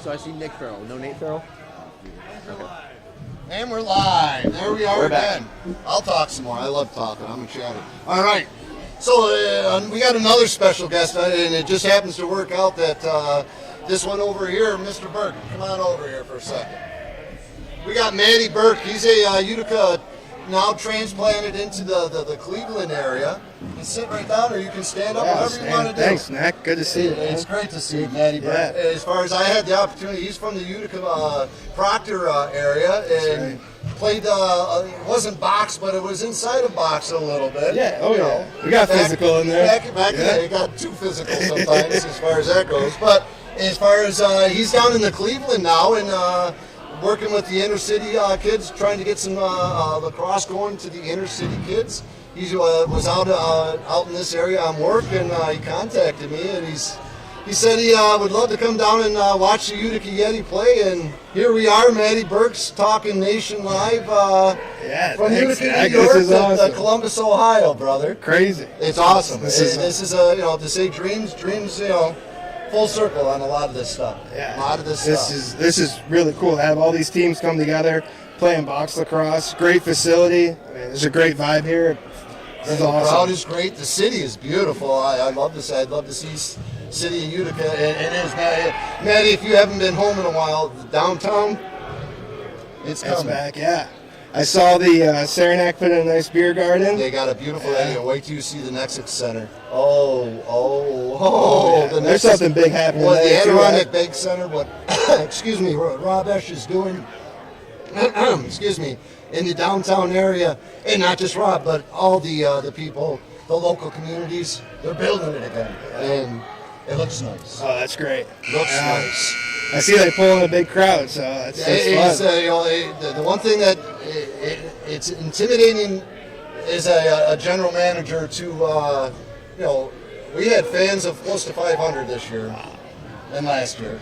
So I see Nick Farrell. No Nate Farrell? Okay. And we're live. There we are We're again. I'll talk some more. I love talking. I'm a chatter. All right. So we got another special guest, and it just happens to work out that this one over here, Mr. Burke, come on over here for a second. We got Matty Burke. He's a Utica, now transplanted into the Cleveland area. You can sit right down, or you can stand up, whatever you want to do. Thanks, Nick. Good to see you. It's great to see you, Matty Burke. As far as I had the opportunity, he's from the Utica Proctor area, and played, it wasn't box, but it was inside of box a little bit. Yeah, yeah. We got physical in there. Back in the day, it got too physical sometimes as far as that goes. But as far as he's down in the Cleveland now, and working with the inner city kids, trying to get some lacrosse going to the inner city kids. He was out in this area on work, and he contacted me, and he said he would love to come down and watch the Utica Yeti play, and here we are, Matty Burke's Talking Nation Live from Utica, New York to Columbus, Ohio, brother. Crazy. It's awesome. This is to say dreams, full circle on a lot of this stuff. Yeah. A lot of this is really cool to have all these teams come together, playing box lacrosse. Great facility. I mean, there's a great vibe here. It's awesome. The crowd is great. The city is beautiful. I love this. I'd love to see city of Utica. It is, Matty, if you haven't been home in a while, downtown, it's coming. It's back, yeah. I saw the Saranac put in a nice beer garden. They got a beautiful area. Wait till you see the Nexus Center. There's something big happening. What the Adirondack Bake Center, what excuse me, Rob Esch is doing excuse me, in the downtown area, and not just Rob, but all the people, the local communities, they're building it again. And it looks nice. Oh, that's great. Looks nice. I see they pull in a big crowd, so it's fun. The one thing that it's intimidating as a general manager to, we had fans of close to 500 this year and last year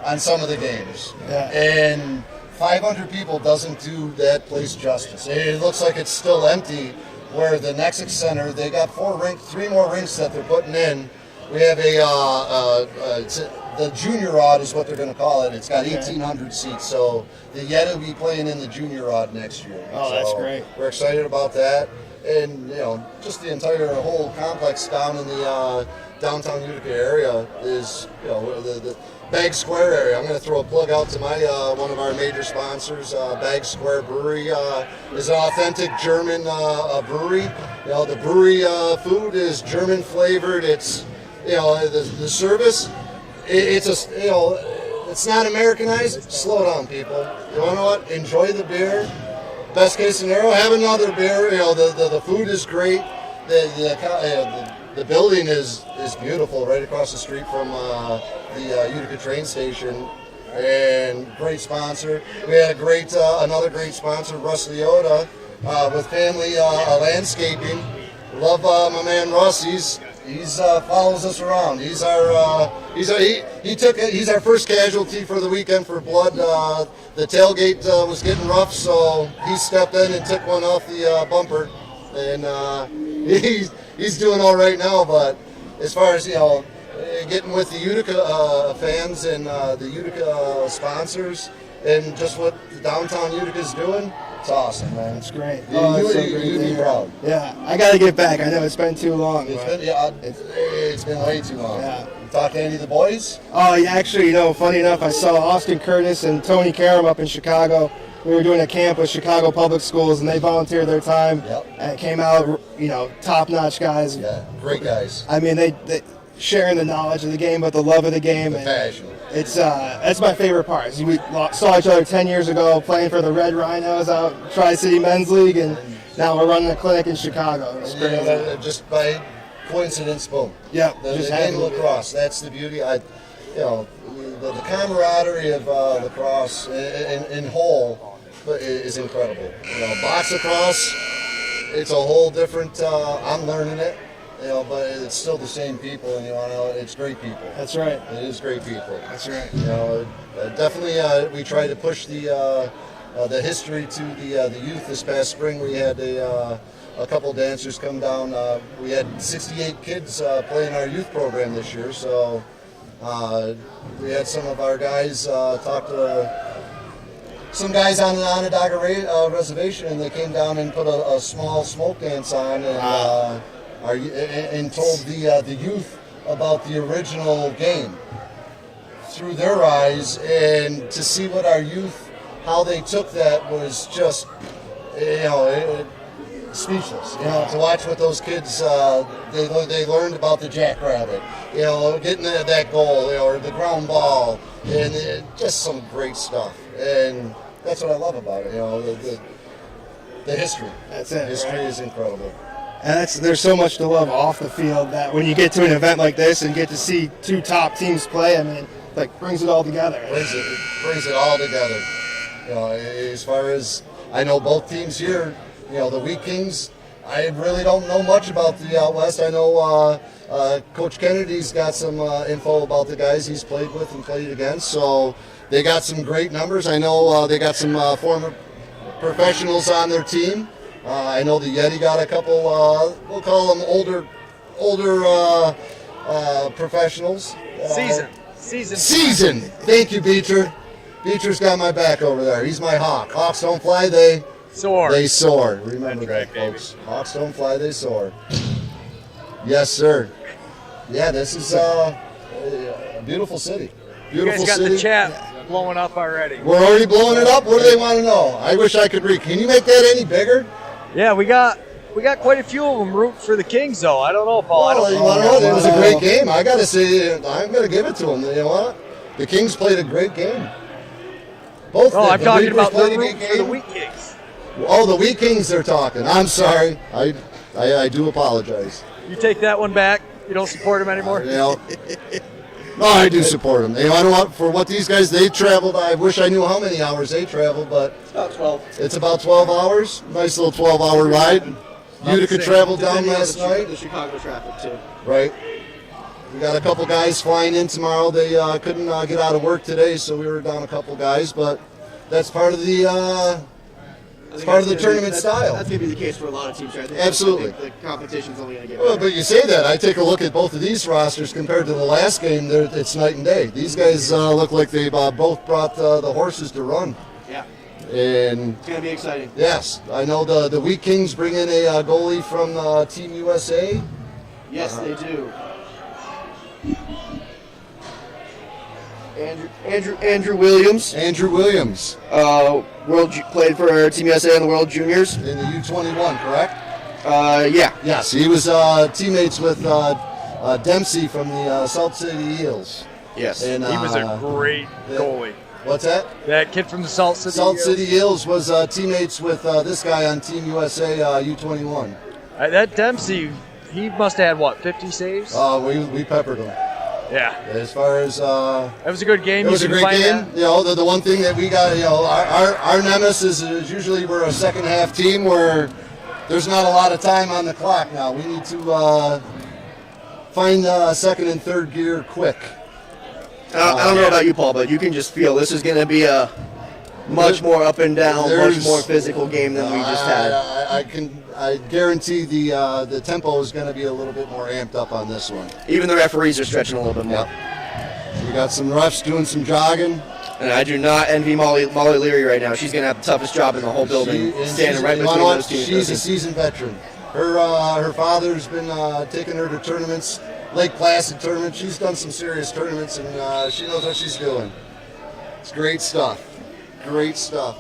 on some of the games. Yeah. And 500 people doesn't do that place justice. It looks like it's still empty, where the Nexus Center, they got 3 more rinks that they're putting in. We have the junior rod is what they're going to call it. It's got 1,800 seats, so the Yeti will be playing in the junior rod next year. Oh, that's great. We're excited about that, and just the entire whole complex down in the downtown Utica area is the Bag Square area. I'm going to throw a plug out to my one of our major sponsors, Bag Square Brewery. Is an authentic German brewery. The brewery food is German flavored. It's the service. It's not Americanized. Slow down, people. You know what? Enjoy the beer. Best case scenario, have another beer. The food is great. The building is beautiful, right across the street from the Utica train station, and great sponsor. We had another great sponsor, Russ Leota, with Family Landscaping. Love my man Russ. He's follows us around. He's our he's our first casualty for the weekend for blood. The tailgate was getting rough, so he stepped in and took one off the bumper, and he's doing all right now. But as far as getting with the Utica fans and the Utica sponsors, and just what the downtown Utica is doing, it's awesome, man. That's great. You'd be proud. Yeah, I got to get back. I know it's been too long. It's been way too long. Yeah. You talk to any of the boys? Oh, yeah, actually, funny enough, I saw Austin Curtis and Tony Karam up in Chicago. We were doing a camp with Chicago Public Schools, and they volunteered their time. Yep. And it came out, top-notch guys. Yeah, great guys. I mean, they sharing the knowledge of the game, but the love of the game. The passion. It's that's my favorite part. We saw each other 10 years ago playing for the Red Rhinos out Tri-City Men's League, and now we're running a clinic in Chicago. It's crazy. Just by coincidence, boom. Yeah, the game of lacrosse. That's the beauty. The camaraderie of lacrosse in whole is incredible. Box lacrosse, it's a whole different. I'm learning it. But it's still the same people, and it's great people. That's right. It is great people. That's right. Definitely, we try to push the history to the youth. This past spring, we had a couple dancers come down. We had 68 kids playing our youth program this year, so We had some of our guys talk to some guys on the Onondaga reservation, and they came down and put a small smoke dance on and told the youth about the original game through their eyes, and to see what our youth, how they took that was just, speechless. To watch what those kids they learned about the jackrabbit, getting that goal, or the ground ball, and just some great stuff. And that's what I love about it. The history. That's it. History right? is incredible. And there's so much to love off the field that when you get to an event like this and get to see two top teams play, I mean, brings it all together. Brings it all together. As far as I know, both teams here, the Wheatkings, I really don't know much about the out west. I know Coach Kennedy's got some info about the guys he's played with and played against, so they got some great numbers. I know they got some former professionals on their team. I know the Yeti got a couple, we'll call them older professionals. Season. Thank you, Beecher. Beecher's got my back over there. He's my hawk. Hawks don't fly, they soar. They soar. Remember that, folks. Hawks don't fly, they soar. Yes, sir. Yeah, this is a beautiful city. Beautiful you guys got city. the chat blowing up already. We're already blowing it up? What do they want to know? I wish I could read. Can you make that any bigger? Yeah, we got quite a few of them rooting for the Kings, though. I don't know, Paul. Well, you want to know? It was a great game. I got to say, I'm going to give it to them. You know what? The Kings played a great game. Both. No, I'm talking about the the root for the Wheatkings. Oh, the Wheatkings they're talking. I'm sorry. I do apologize. You take that one back. You don't support them anymore? No, I do support them. I know what, for what these guys, they traveled, I wish I knew how many hours they traveled, but It's about 12. it's about 12 hours. Nice little 12-hour ride. Utica traveled down last night. The Chicago traffic, too. Right. We got a couple guys flying in tomorrow. They couldn't get out of work today, so we were down a couple guys, but that's part of the tournament style. That's going to be the case for a lot of teams, right? Absolutely. The competition's only going to get Well, better. but you say that. I take a look at both of these rosters compared to the last game. It's night and day. These guys look like they both brought the horses to run. Yeah. And It's going to be exciting. yes, I know the Wheatkings bring in a goalie from Team USA. Yes, they do. Andrew Williams, Andrew Williams played for Team USA in the World Juniors. in the U21, correct? Yeah. Yes, he was teammates with Dempsey from the Salt City Eels. Yes. And, He was a great goalie. What's that? That kid from the Salt City. Salt City Eels was teammates with this guy on Team USA U21. That Dempsey, he must have had, what, 50 saves? We peppered him. Yeah. As far as That was a good game. it was a great game. The one thing that we got, our nemesis is usually we're a second half team where there's not a lot of time on the clock now. We need to find second and third gear quick. I don't know about you, Paul, but you can just feel this is going to be a much more up and down, much more physical game than we just had. I guarantee the tempo is going to be a little bit more amped up on this one. Even the referees are stretching a little bit more. We got some refs doing some jogging. And I do not envy Molly Leary right now. She's going to have the toughest job in the whole building, standing right between those teams. She's a seasoned veteran. Her father's been taking her to tournaments, Lake Placid tournaments. She's done some serious tournaments, and she knows what she's doing. It's great stuff. Great stuff.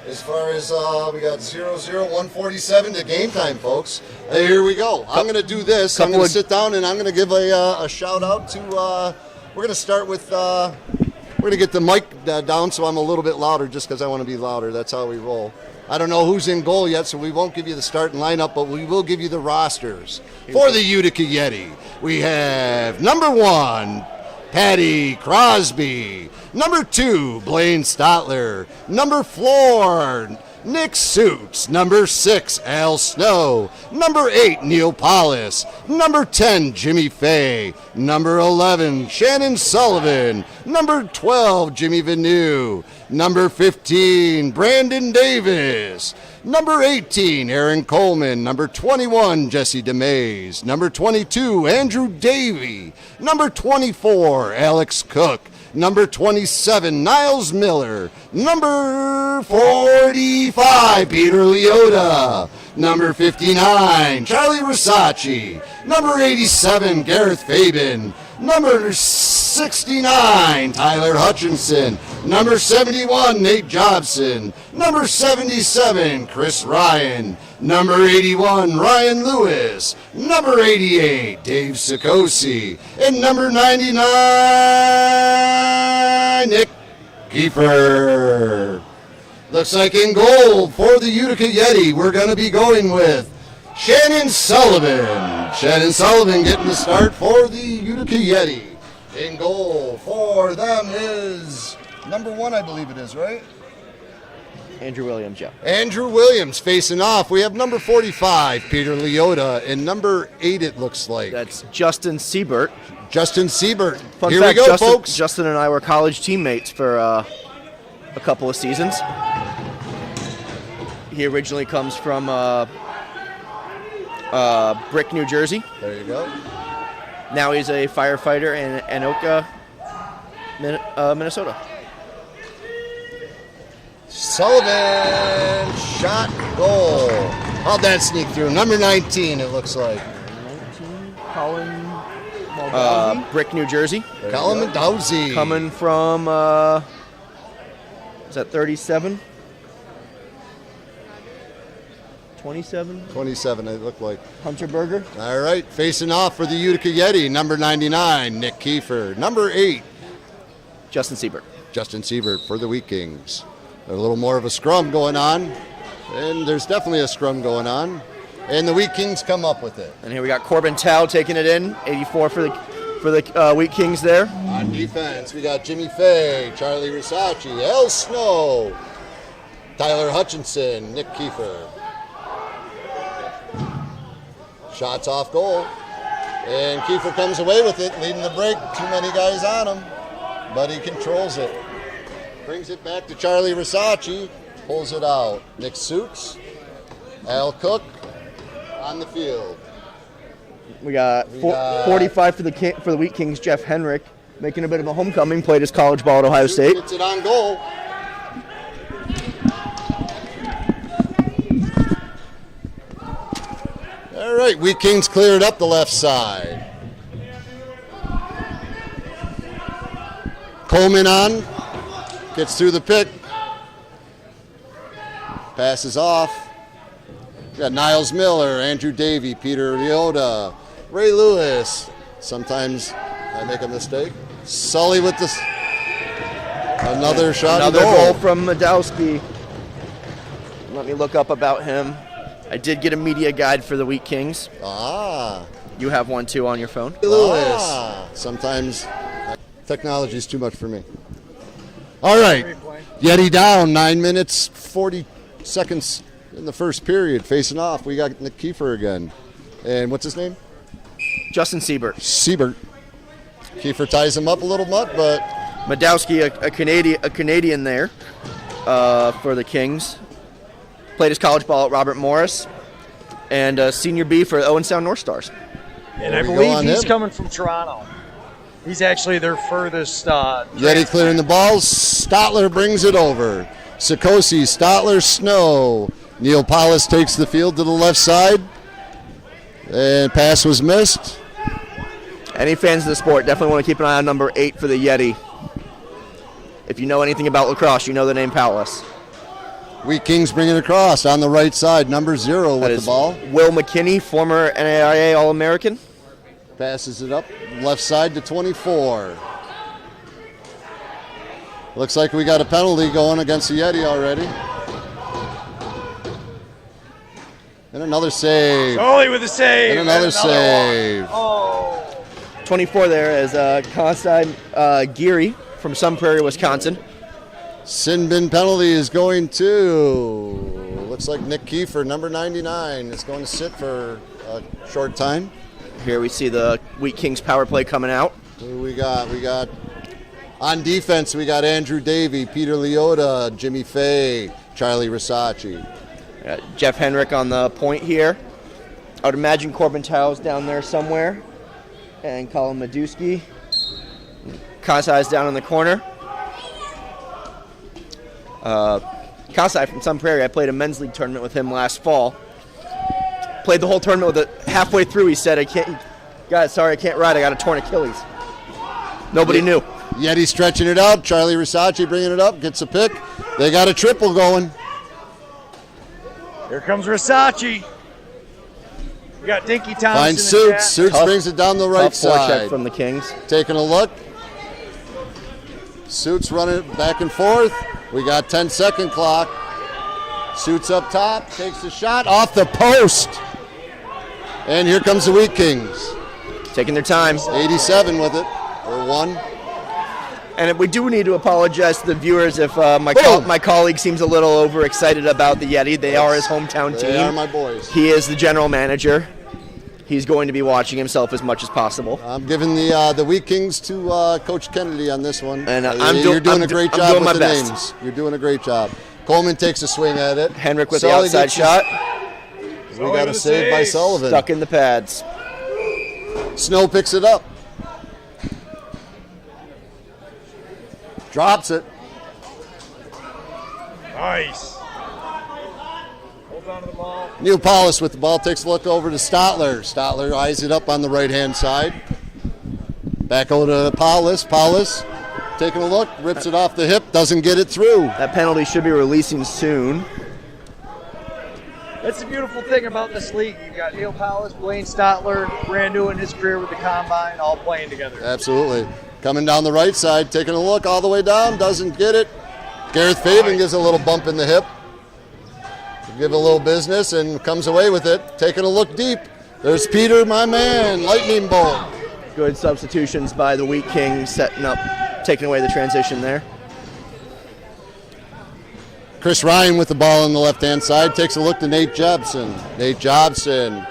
As far as we got 0-0, 147 to game time, folks. Here we go. I'm going to do this. I'm going to sit down and I'm going to give a shout out to. We're going to start with. We're going to get the mic down so I'm a little bit louder, just because I want to be louder. That's how we roll. I don't know who's in goal yet, so we won't give you the starting lineup, but we will give you the rosters for the Utica Yeti. We have number 1. Patty Crosby. Number 2, Blaine Stotler. Number 4, Nick Suits. Number 6, Al Snow. Number 8, Neil Paulus. Number 10, Jimmy Fay. Number 11, Shannon Sullivan. Number 12, Jimmy Vanu. Number 15, Brandon Davis. Number 18, Aaron Coleman. Number 21, Jesse DeMays. Number 22, Andrew Davey. Number 24, Alex Cook. Number 27, Niles Miller. Number 45, Peter Leota. Number 59, Charlie Risacci. Number 87, Gareth Fabian. Number 69, Tyler Hutchinson. Number 71, Nate Jobson. Number 77, Chris Ryan. Number 81, Ryan Lewis. Number 88, Dave Sikosi. And number 99, Nick Keeper. Looks like in goal for the Utica Yeti, we're going to be going with Shannon Sullivan. Shannon Sullivan getting the start for the Utica Yeti. In goal for them is number 1, I believe it is, right? Andrew Williams, yeah. Andrew Williams facing off. We have number 45, Peter Leota, and number 8, it looks like. That's Justin Siebert. Justin Siebert. Fun Here fact, we go, folks. Justin and I were college teammates for a couple of seasons. He originally comes from Brick, New Jersey. There you go. Now he's a firefighter in Anoka, Minnesota. Sullivan, shot, goal. How'd that sneak through? Number 19, it looks like. 19, Colin Maldowski. Brick, New Jersey. Colin Maldowski. Coming from, is that 37? 27? 27, it looked like. Hunter Berger. All right, facing off for the Utica Yeti, number 99, Nick Kiefer. Number 8, Justin Siebert. Justin Siebert for the Wheatkings. A little more of a scrum going on, and there's definitely a scrum going on, and the Wheatkings come up with it. And here we got Corbin Tao taking it in, 84 for the Wheatkings there. On defense, we got Jimmy Fay, Charlie Risacci, El Snow, Tyler Hutchinson, Nick Kiefer. Shots off goal, and Kiefer comes away with it, leading the break. Too many guys on him, but he controls it. Brings it back to Charlie Risacci, pulls it out. Nick Suits, Al Cook on the field. We got 45 for the Wheatkings, Jeff Henrick, making a bit of a homecoming, played his college ball at Ohio State. Gets it on goal. All right, Wheatkings cleared up the left side. Coleman on, gets through the pick, passes off. We got Niles Miller, Andrew Davey, Peter Leota, Ray Lewis. Sometimes I make a mistake. Sully with this. Another shot. Another goal from Madowski. Let me look up about him. I did get a media guide for the Wheatkings. Ah. You have one too on your phone. Lewis. Sometimes technology is too much for me. All right. Yeti down, 9 minutes, 40 seconds in the first period. Facing off, we got Nick Kiefer again. And what's his name? Justin Siebert. Siebert. Kiefer ties him up a little bit, but Madowski, a Canadian there for the Kings. Played his college ball at Robert Morris, and senior B for Owen Sound North Stars. And I believe he's coming from Toronto. He's actually their furthest. Yeti clearing the ball. Stotler brings it over. Sikosi, Stotler, Snow. Neil Paulus takes the field to the left side, and pass was missed. Any fans of the sport definitely want to keep an eye on number 8 for the Yeti. If you know anything about lacrosse, you know the name Paulus. Wheatkings bring it across on the right side, number 0 with the ball. Will McKinney, former NAIA All-American. Passes it up left side to 24. Looks like we got a penalty going against the Yeti already. And another save. Only with a save. And another save. Oh. 24 there is Constantine Geary from Sun Prairie, Wisconsin. Sin bin penalty is going to, looks like Nick Kiefer, number 99, is going to sit for a short time. Here we see the Wheatkings power play coming out. Who we got? We got on defense, we got Andrew Davey, Peter Leota, Jimmy Fay, Charlie Risacci. Jeff Henrik on the point here. I would imagine Corbin Tow's down there somewhere. And Colin Madusky. Kasai's down in the corner. Kasai from Sun Prairie, I played a men's league tournament with him last fall. Played the whole tournament with it. Halfway through, he said, "Guys, sorry, I can't ride. I got a torn Achilles." Nobody knew. Yeti stretching it out. Charlie Risacci bringing it up, gets a pick. They got a triple going. Here comes Risacci. We got Dinky Thompson. Finds Suits. Suits brings it down the right Tough forecheck side. from the Kings. Taking a look. Suits running it back and forth. We got 10-second clock. Suits up top, takes the shot off the post. And here comes the Wheatkings. Taking their time. 87 with it, or one. And we do need to apologize to the viewers if my colleague seems a little overexcited about the Yeti. They are his hometown team. They are my boys. He is the general manager. He's going to be watching himself as much as possible. I'm giving the Wheatkings to Coach Kennedy on this one. And you're doing a great job doing with my the best. names. You're doing a great job. Coleman takes a swing at it. Henrik with Sully the outside shot. We got a save by Sullivan. Stuck in the pads. Snow picks it up. Drops it. Nice. Hold on to the ball. Minneapolis with the ball, takes a look over to Stotler. Stotler eyes it up on the right-hand side. Back over to Paulus. Paulus taking a look, rips it off the hip, doesn't get it through. That penalty should be releasing soon. That's the beautiful thing about this league. You've got Neil Powers, Blaine Stotler, brand new in his career with the Combine, all playing together. Absolutely. Coming down the right side, taking a look all the way down, doesn't get it. Gareth Faven gives a little bump in the hip. Give a little business and comes away with it. Taking a look deep. There's Peter, my man, lightning bolt. Good substitutions by the Wheatkings, setting up, taking away the transition there. Chris Ryan with the ball on the left-hand side, takes a look to Nate Jobson. Nate Jobson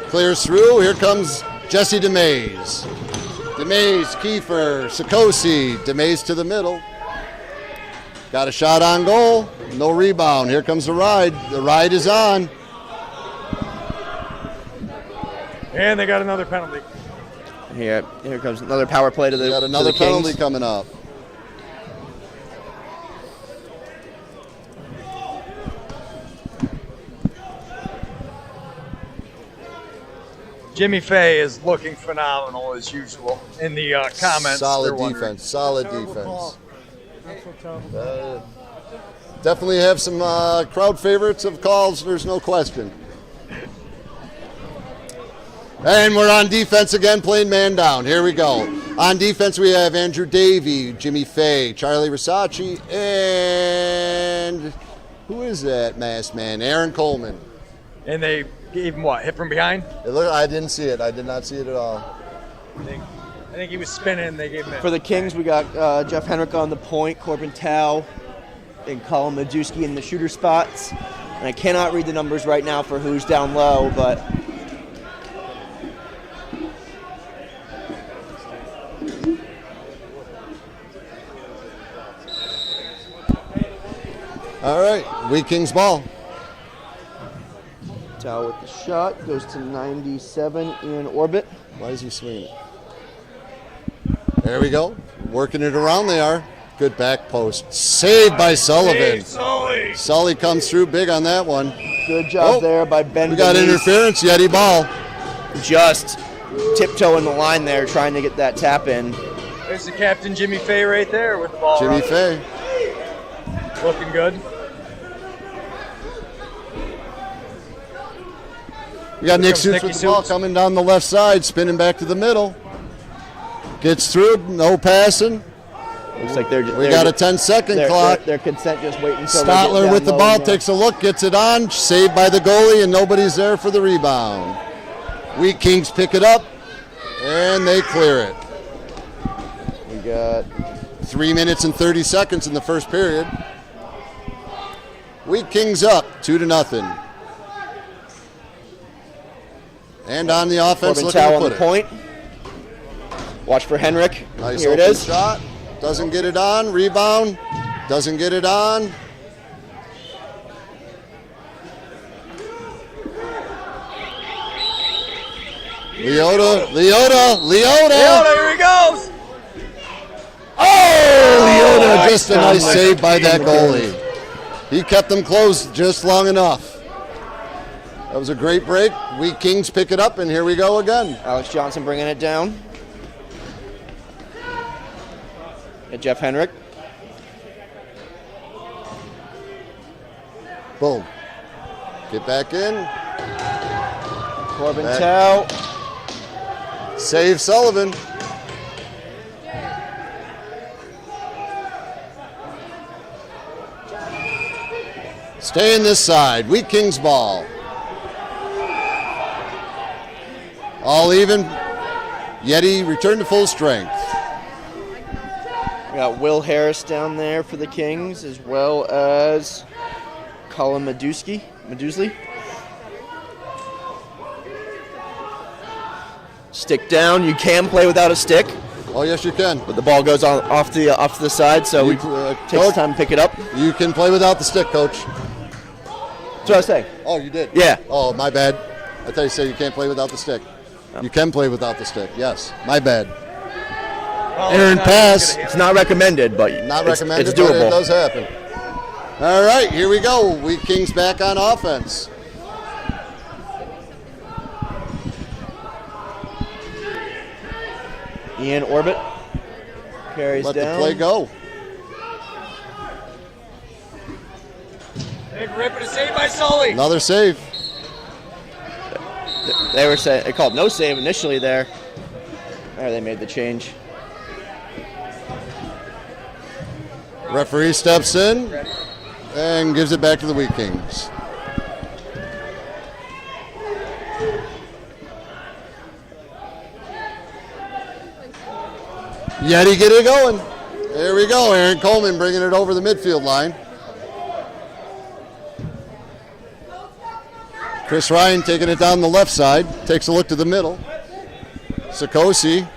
clears through. Here comes Jesse DeMays. DeMays, Kiefer, Sikosi, DeMays to the middle. Got a shot on goal, no rebound. Here comes the ride. The ride is on. And they got another penalty. Here comes another power play to the We got another to the Kings. penalty coming up. Jimmy Fay is looking phenomenal as usual in the comments. Solid they're wondering. defense. Solid defense. Definitely have some crowd favorites of calls. There's no question. And we're on defense again, playing man down. Here we go. On defense, we have Andrew Davey, Jimmy Fay, Charlie Risacci, and who is that masked man? Aaron Coleman. And they gave him what? Hit from behind? I didn't see it. I did not see it at all. I think he was spinning. They gave him it. For the Kings, we got Jeff Henrik on the point, Corbin Tau, and Colin Madusky in the shooter spots. And I cannot read the numbers right now for who's down low, but All right, Wheatkings ball. Tau with the shot goes to 97 in orbit. Why is he swinging it? There we go. Working it around they are. Good back post. Saved by Sullivan. Sully comes through big on that one. Good job there by Ben. We got Denise. interference, Yeti ball. Just tiptoeing the line there, trying to get that tap in. There's the captain, Jimmy Fay, right there with the ball. Jimmy Fay. Looking good. We got Nick comes Suits Nicky with the ball Suits. coming down the left side, spinning back to the middle. Gets through, no passing. Looks like We got a 10-second clock. Their consent just waiting until they get Stotler down with the low ball, and, takes a look, gets it on, saved by the goalie, and nobody's there for the rebound. Wheatkings pick it up, and they clear it. We got 3 minutes and 30 seconds in the first period. Wheatkings up 2-0. And on the offense, Corbin looking Tao to on put the it. point. Watch for Henrik. Nice Here it open is. shot. Doesn't get it on. Rebound. Doesn't get it on. Leota. Here he goes. Oh, Leota, just a nice save by that goalie. He kept them closed just long enough. That was a great break. Wheatkings pick it up, and here we go again. Alex Johnson bringing it down. And Jeff Henrik. Boom. Get back in. Corbin Back. Tao. Save Sullivan. Stay in this side. Wheatkings ball. All even. Yeti return to full strength. We got Will Harris down there for the Kings, as well as Colin Medusley. Stick down. You can play without a stick, Oh, yes, you can. but the ball goes on off to the side, so You- it takes Coach? time to pick it up. You can play without the stick, Coach. That's what I was saying. Oh, you did? Yeah. Oh, my bad. I thought you said you can't play without the stick. You can play without the stick. Yes, my bad. Aaron pass. It's not recommended, but Not it's recommended, It's but it doable. does happen. All right, here we go. Wheatkings back on offense. Ian Orbit carries Let down. the play go. Big rip and a save by Sully. Another save. They were saying they called no save initially there. There, they made the change. Referee steps in and gives it back to the Wheatkings. Yeti get it going. There we go. Aaron Coleman bringing it over the midfield line. Chris Ryan taking it down the left side. Takes a look to the middle. Sikosi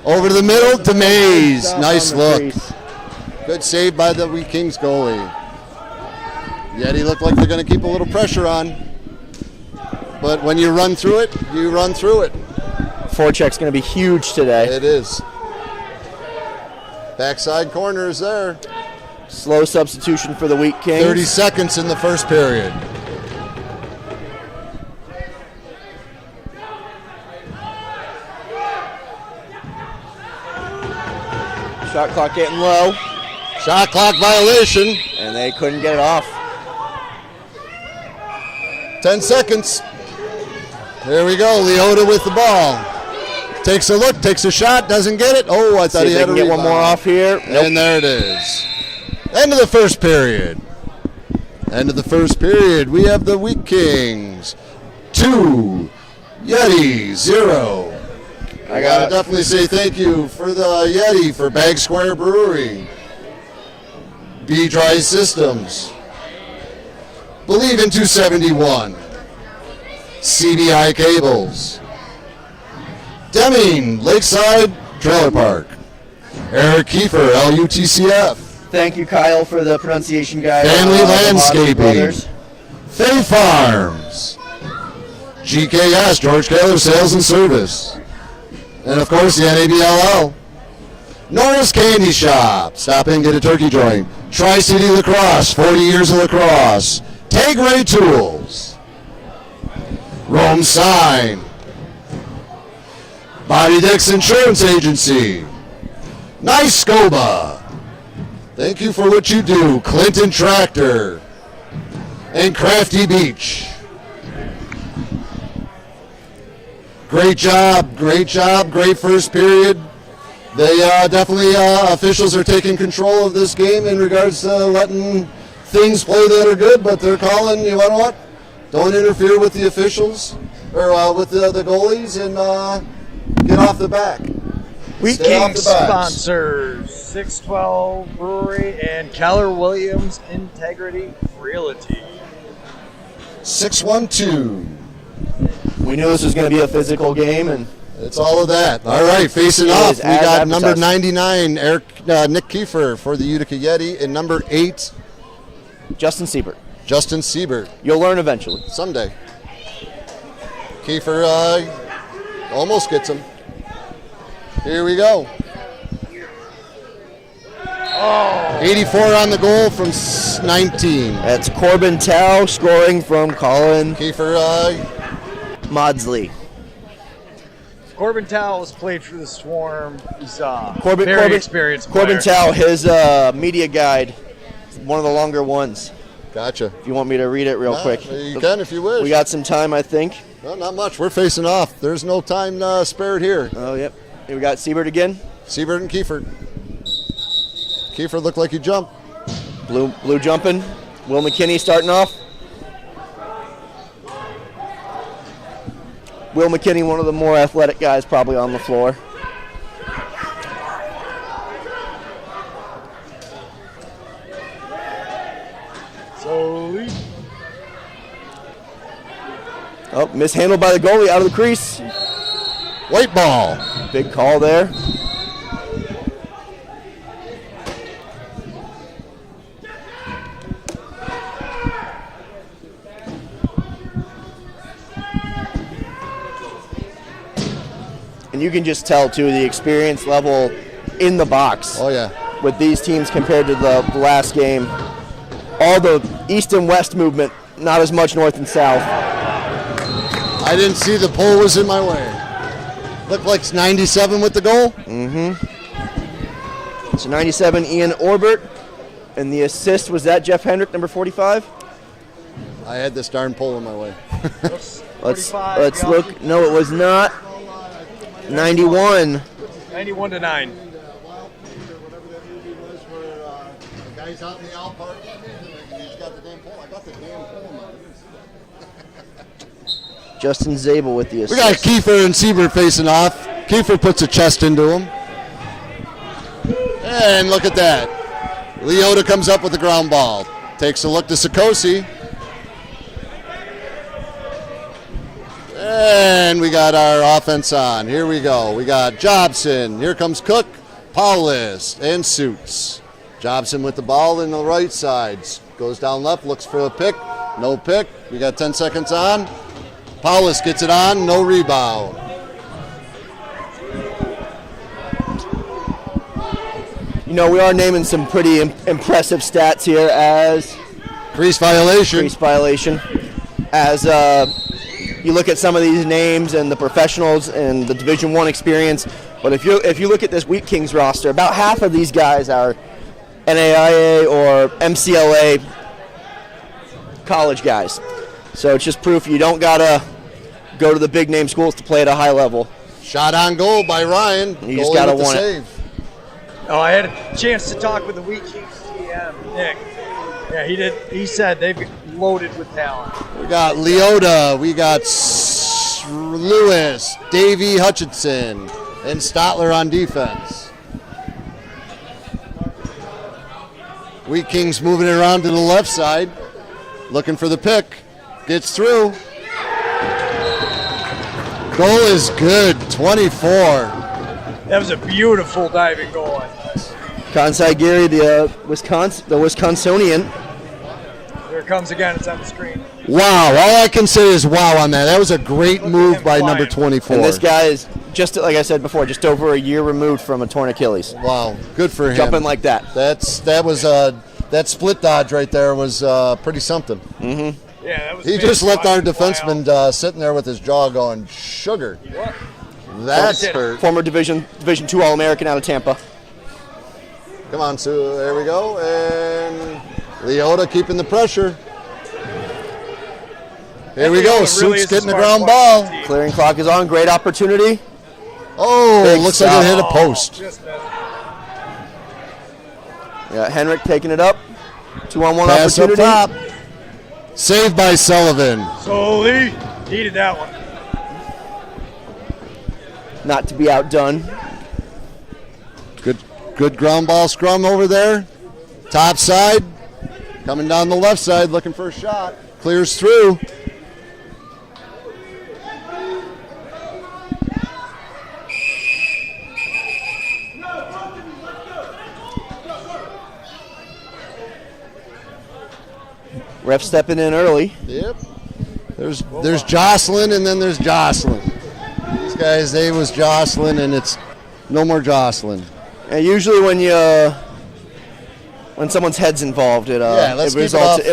over to the middle to Mays. Nice On the look. crease. Good save by the Wheatkings goalie. Yeti look like they're going to keep a little pressure on. But when you run through it, you run through it. Forecheck's going to be huge today. It is. Backside corner is there. Slow substitution for the Wheatkings. 30 seconds in the first period. Shot clock getting low, Shot clock violation. and they couldn't get it off. 10 seconds. There we go. Leota with the ball. Takes a look, takes a shot, doesn't get it. Oh, I thought See he if they had a can get one more rebound. off here. Nope. And there it is. End of the first period. End of the first period. We have the Wheatkings 2, Yeti 0. I gotta definitely say thank you for the Yeti, for Bag Square Brewery, B-Dry Systems, Believe in 271, CBI Cables, Deming Lakeside Trailer Park, Eric Kiefer LUTCF, Thank you, Kyle, for the pronunciation guide. Family on the Bobby Landscaping, Brothers. Fay Farms, GKS George Kaler Sales and Service, and of course the NABLL. Nora's Candy Shop. Stop in, get a turkey joint. Tri-City Lacrosse, 40 years of lacrosse. Tag Ray Tools. Rome Sign. Bobby Dix Insurance Agency. Nice Scoba. Thank you for what you do. Clinton Tractor. And Crafty Beach. Great job, great first period. They definitely, officials are taking control of this game in regards to letting things play that are good, but they're calling, you know what? Don't interfere with the officials, or with the goalies, and get off the back. Stay off the Wheatkings backs. sponsors. 612 Brewery and Keller Williams Integrity Realty. 612. We knew this was going to be a physical game, and It's all of that. All right, facing It off, is we as got number advertised. 99, Nick Kiefer for the Utica Yeti, and number 8, Justin Siebert. Justin Siebert. You'll learn eventually. Someday. Kiefer almost gets him. Here we go. 84 on the goal from 19. That's Corbin Tao scoring from Colin Kiefer, Maudsley. Corbin Towles played for the Swarm. He's Corbin, very experienced player. Corbin Tao, his media guide, one of the longer ones. gotcha. If you want me to read it real quick. You can if you wish. We got some time, I think. Well, not much. We're facing off. There's no time spared here. Oh, yep. Here we got Siebert again. Siebert and Kiefer. Kiefer looked like he jumped. Blue jumping. Will McKinney starting off. Will McKinney, one of the more athletic guys probably on the floor. So Oh, mishandled by the goalie out of the crease. White ball. Big call there. And you can just tell, too, the experience level in the box Oh, yeah. with these teams compared to the last game. All the east and west movement, not as much north and south. I didn't see the pole was in my way. Looked like it's 97 with the goal. So 97, Ian Orbert. And the assist, was that Jeff Hendrick, number 45? I had this darn pole in my way. Let's look. No, it was not. 91. 91 to 9. The guy's out in the out park. He's got the damn pole. I got the damn pole in my way. Justin Zabel with the assist. We got Kiefer and Siebert facing off. Kiefer puts a chest into him. And look at that. Leota comes up with the ground ball. Takes a look to Sikosi. And we got our offense on. Here we go. We got Jobson. Here comes Cook, Paulus, and Suits. Jobson with the ball in the right side. Goes down left, looks for a pick. No pick. We got 10 seconds on. Paulus gets it on. No rebound. You know, we are naming some pretty impressive stats here as Crease violation. crease violation. As you look at some of these names and the professionals and the Division I experience, but if you look at this Wheatkings roster, about half of these guys are NAIA or MCLA college guys. So it's just proof you don't gotta go to the big name schools to play at a high level. Shot on goal by Ryan. You just Goalie gotta with the want it. save. Oh, I had a chance to talk with the Wheatkings GM, Nick. Yeah, he did. He said they've loaded with talent. We got Leota, we got Lewis, Davey Hutchinson, and Stotler on defense. Wheatkings moving it around to the left side, looking for the pick. Gets through. Goal is good, 24. That was a beautiful diving goal. Kansai Gary, the Wisconsinian. Here it comes again. It's on the screen. Wow, all I can say is wow on that. That was a great move by number 24. And this guy is, just like I said before, just over a year removed from a torn Achilles. Wow, good for him. Jumping like that. That split dodge right there was pretty something. Yeah, that was. He just left our defenseman sitting there with his jaw going, sugar. That's hurt. Former Division II All-American out of Tampa. Come on, Sue. There we go. And Leota keeping the pressure. Here we go. Leota really Suits is a getting the smart ground player ball. on the team. Clearing clock is on. Great opportunity. Oh, Big looks like stop. it hit a post. Just missed. Yeah, Henrik taking it up. 2-on-1 Pass up opportunity. top. Saved by Sullivan. So Lee needed that one. Not to be outdone. Good Good ground ball scrum over there. Top side. Coming down the left side, looking for a shot. Clears through. Ref stepping in early. Yep. There's Jocelyn, and then there's Jocelyn. These guys, they was Jocelyn, and it's no more Jocelyn. And usually when someone's head's involved, it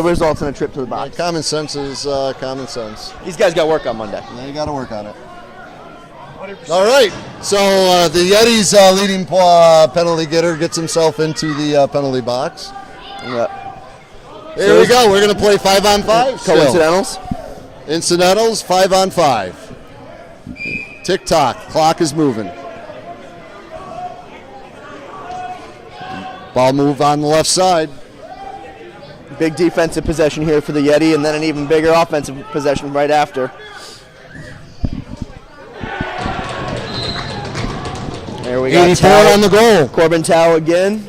results in a trip to the box. Common sense is common sense. These guys got work on Monday. They got to work on it. 100%. All right. So the Yeti's leading penalty getter gets himself into the penalty box. Yeah. Here we go. We're going to play 5-on-5. Coincidentals. Incidentals, 5-on-5. Tick-tock. Clock is moving. Ball move on the left side. Big defensive possession here for the Yeti, and then an even bigger offensive possession right after. There we go. 84 on the goal. Corbin Tao again.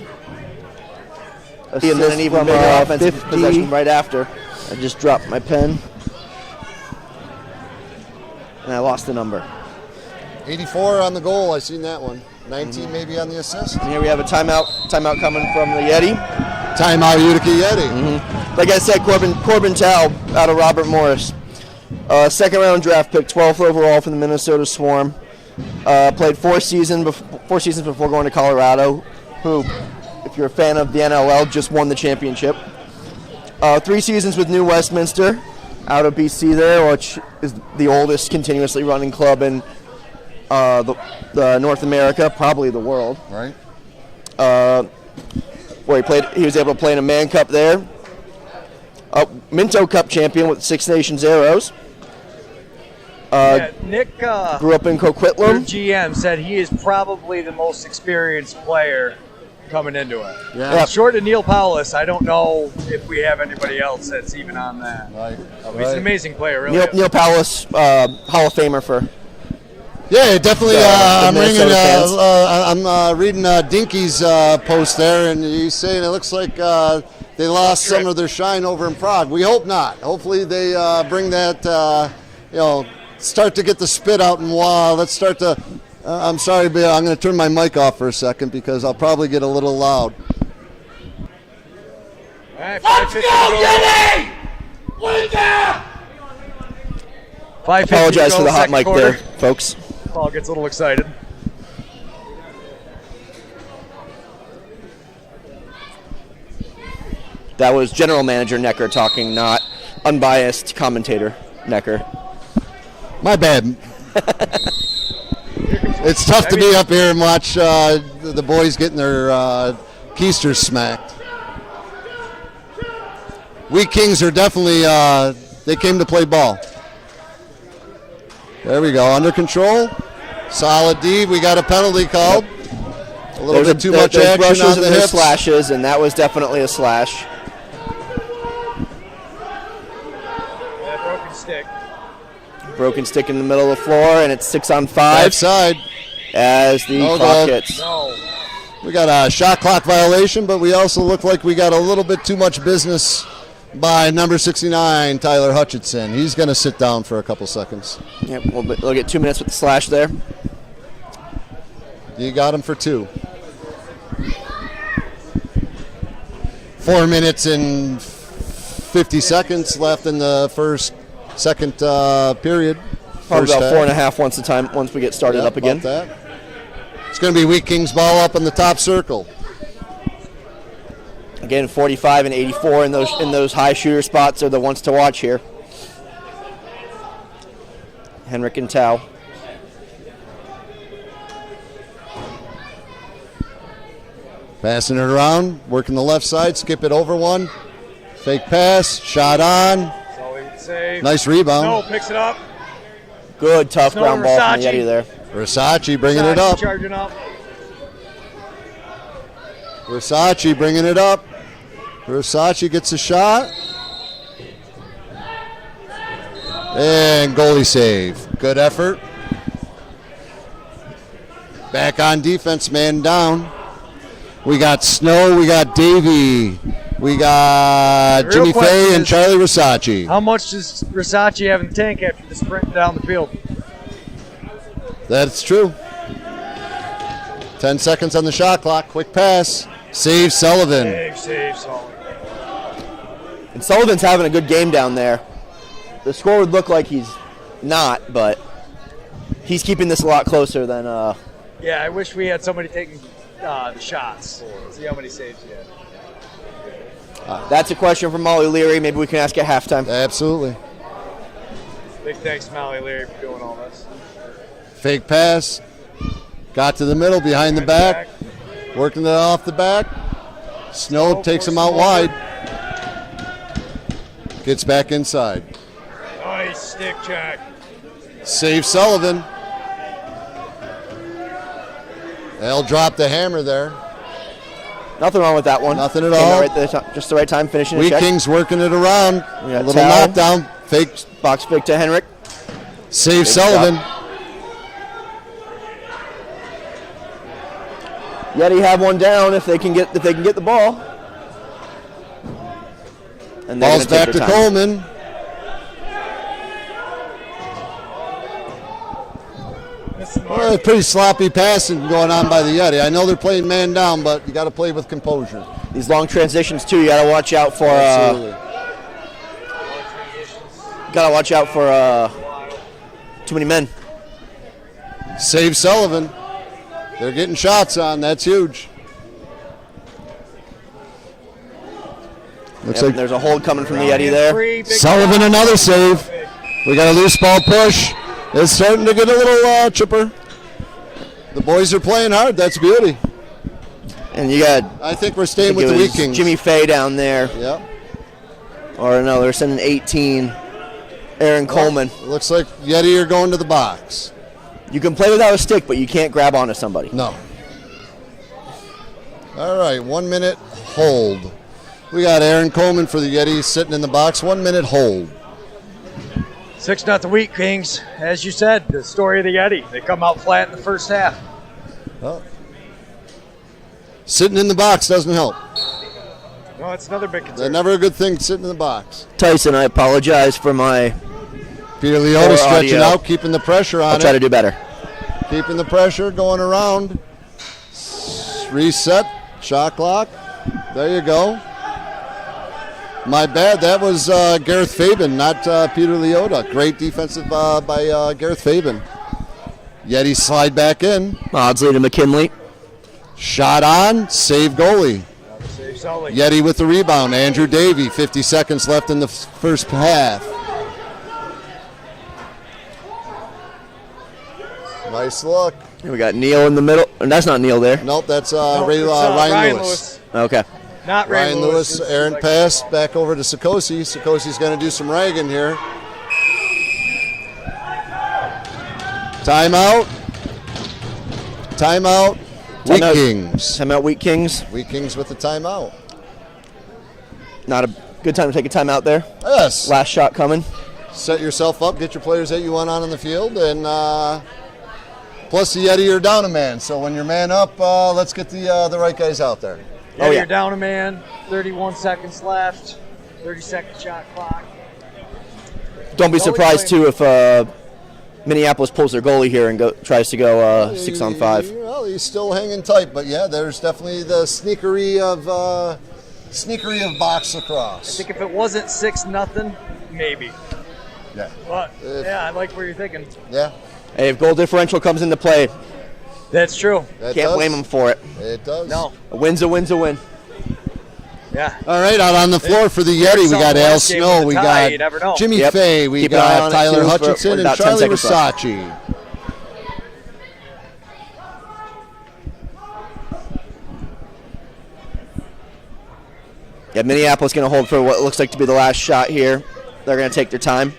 And then an even bigger offensive possession right after. I just dropped my pen. And I lost the number. 84 on the goal. I seen that one. 19 maybe on the assist. And here we have a timeout coming from the Yeti. Timeout Utica Yeti. Like I said, Corbin Tao out of Robert Morris. Second round draft pick, 12th overall from the Minnesota Swarm. Played 4 seasons before going to Colorado, who, if you're a fan of the NLL, just won the championship. 3 seasons with New Westminster out of BC there, which is the oldest continuously running club in the North America, probably the world. Right. Where he was able to play in a Man Cup there. Minto Cup champion with Six Nations Arrows. Nick Grew up in Coquitlam. GM said he is probably the most experienced player coming into it. Yeah. Short of Neil Paulus, I don't know if we have anybody else that's even on that. Right. He's an amazing player, really. Neil Paulus, Hall of Famer for. Yeah, definitely. The I'm reading Dinky's post there, and he's saying it looks like they lost some of their shine over in Prague. We hope not. Hopefully they bring that, start to get the spit out, and let's start to. I'm sorry, but I'm going to turn my mic off for a second because I'll probably get a little loud. All right, let's go, Yeti! Apologize for the hot mic there, folks. Paul gets a little excited. That was General Manager Necker talking, not unbiased commentator Necker. My bad. It's tough to be up here and watch the boys getting their keisters smacked. Wheatkings are definitely, they came to play ball. There we go, under control. Solid D. We got a penalty called. A little bit too much action on the hips. Slashes, and that was definitely a slash. Broken stick. Broken stick in the middle of the floor, and it's 6-on-5. Left side. As the clock hits. No. We got a shot clock violation, but we also look like we got a little bit too much business by number 69, Tyler Hutchinson. He's going to sit down for a couple seconds. Yep, we'll get 2 minutes with the slash there. You got him for 2. 4 minutes and 50 seconds left in the second period. Probably about 4.5 once we get started up again. That. It's going to be Wheatkings ball up in the top circle. Again, 45 and 84 in those high shooter spots are the ones to watch here. Henrik and Tao. Passing it around, working the left side, skip it over one. Fake pass, shot on. That's all we would say. Nice rebound. No, picks it up. Good, tough ground ball from the Yeti there. Versace bringing it up. Charging up. Versace bringing it up. Versace gets a shot. And goalie save. Good effort. Back on defense, man down. We got Snow, we got Davey, we got Jimmy Fay and Charlie Versace. How much does Versace have in the tank after the sprint down the field? That's true. 10 seconds on the shot clock. Quick pass. Save Sullivan. Save Sullivan. And Sullivan's having a good game down there. The score would look like he's not, but he's keeping this a lot closer than. Yeah, I wish we had somebody taking the shots. See how many saves he had. That's a question from Molly Leary. Maybe we can ask at halftime. Absolutely. Big thanks to Molly Leary for doing all this. Fake pass. Got to the middle, behind the back. Working it off the back. Snow takes him out wide. Gets back inside. Nice stick check. Save Sullivan. They'll drop the hammer there. Nothing wrong with that one. Nothing at Came all. out right just the right time, finishing the check. Wheatkings working it around. We A got little Tal. knockdown. Fake. Box fake to Henrik. Save Big Sullivan. Yeti have one down if they can get the ball. And they're Ball's gonna back take to their time. Coleman. Well, pretty sloppy passing going on by the Yeti. I know they're playing man down, but you got to play with composure. These long transitions too. You got to watch out for. Absolutely. Got to watch out for too many men. Save Sullivan. They're getting shots on. That's huge. Looks like There's a hold coming from the Yeti there. Sullivan, another save. We got a loose ball push. It's starting to get a little chipper. The boys are playing hard. That's beauty. And you got. I think we're staying with the Wheatkings. Jimmy Fay down there. Yep. Or no, they're sending 18. Aaron Coleman. Looks like Yeti are going to the box. You can play without a stick, but you can't grab onto somebody. No. All right, 1 minute hold. We got Aaron Coleman for the Yeti sitting in the box. 1 minute hold. 6-0 Wheatkings. As you said, the story of the Yeti. They come out flat in the first half. Well, sitting in the box doesn't help. No, it's another big concern. They're never a good thing sitting in the box. Tyson, I apologize for my. Peter Leota stretching audio. out, keeping the pressure on I'll try to do better. Keeping the pressure, going around. Reset, shot clock. There you go. My bad, that was Gareth Fabian, not Peter Leota. Great defensive by Gareth Fabian. Yeti slide back in. Maudsley to McKinley. Shot on, save goalie. Save Sully. Yeti with the rebound. Andrew Davey, 50 seconds left in the first half. Nice look. And we got Neil in the middle. And that's not Neil there. Nope, that's No, it's, Ryan Lewis. Okay. Not Ryan Lewis, It's Aaron like- pass back over to Sikosi. Sikosi's going to do some ragging here. Timeout. Timeout. Wheatkings. Timeout Wheatkings. Wheatkings with the timeout. Not a good time to take a timeout there. Yes. Last shot coming. Set yourself up, get your players that you want on the field, and plus the Yeti are down a man. So when you're man up, let's get the right guys out there. Yeah, Oh, yeah. you're down a man. 31 seconds left. 30-second shot clock. Don't be Goalie surprised playing- too if Minneapolis pulls their goalie here and tries to go 6-on-5. Well, he's still hanging tight, but yeah, there's definitely the sneakery of box I lacrosse. think if it wasn't 6-0, maybe. Yeah. But yeah, I like where you're thinking. Yeah. Hey, if goal differential comes into play, That's true. That can't does. blame them for it. It does. No. A win's a win's a win. Yeah. All right, out on the floor for the Yeti, we got Al Last game Snow, with we the tie, you never know. got Jimmy Yep. Fay, we Keep an eye got on it, Tyler too, for Hutchinson, and about 10 Charlie seconds left. Versace. Yeah, Minneapolis going to hold for what looks like to be the last shot here. They're going to take their time.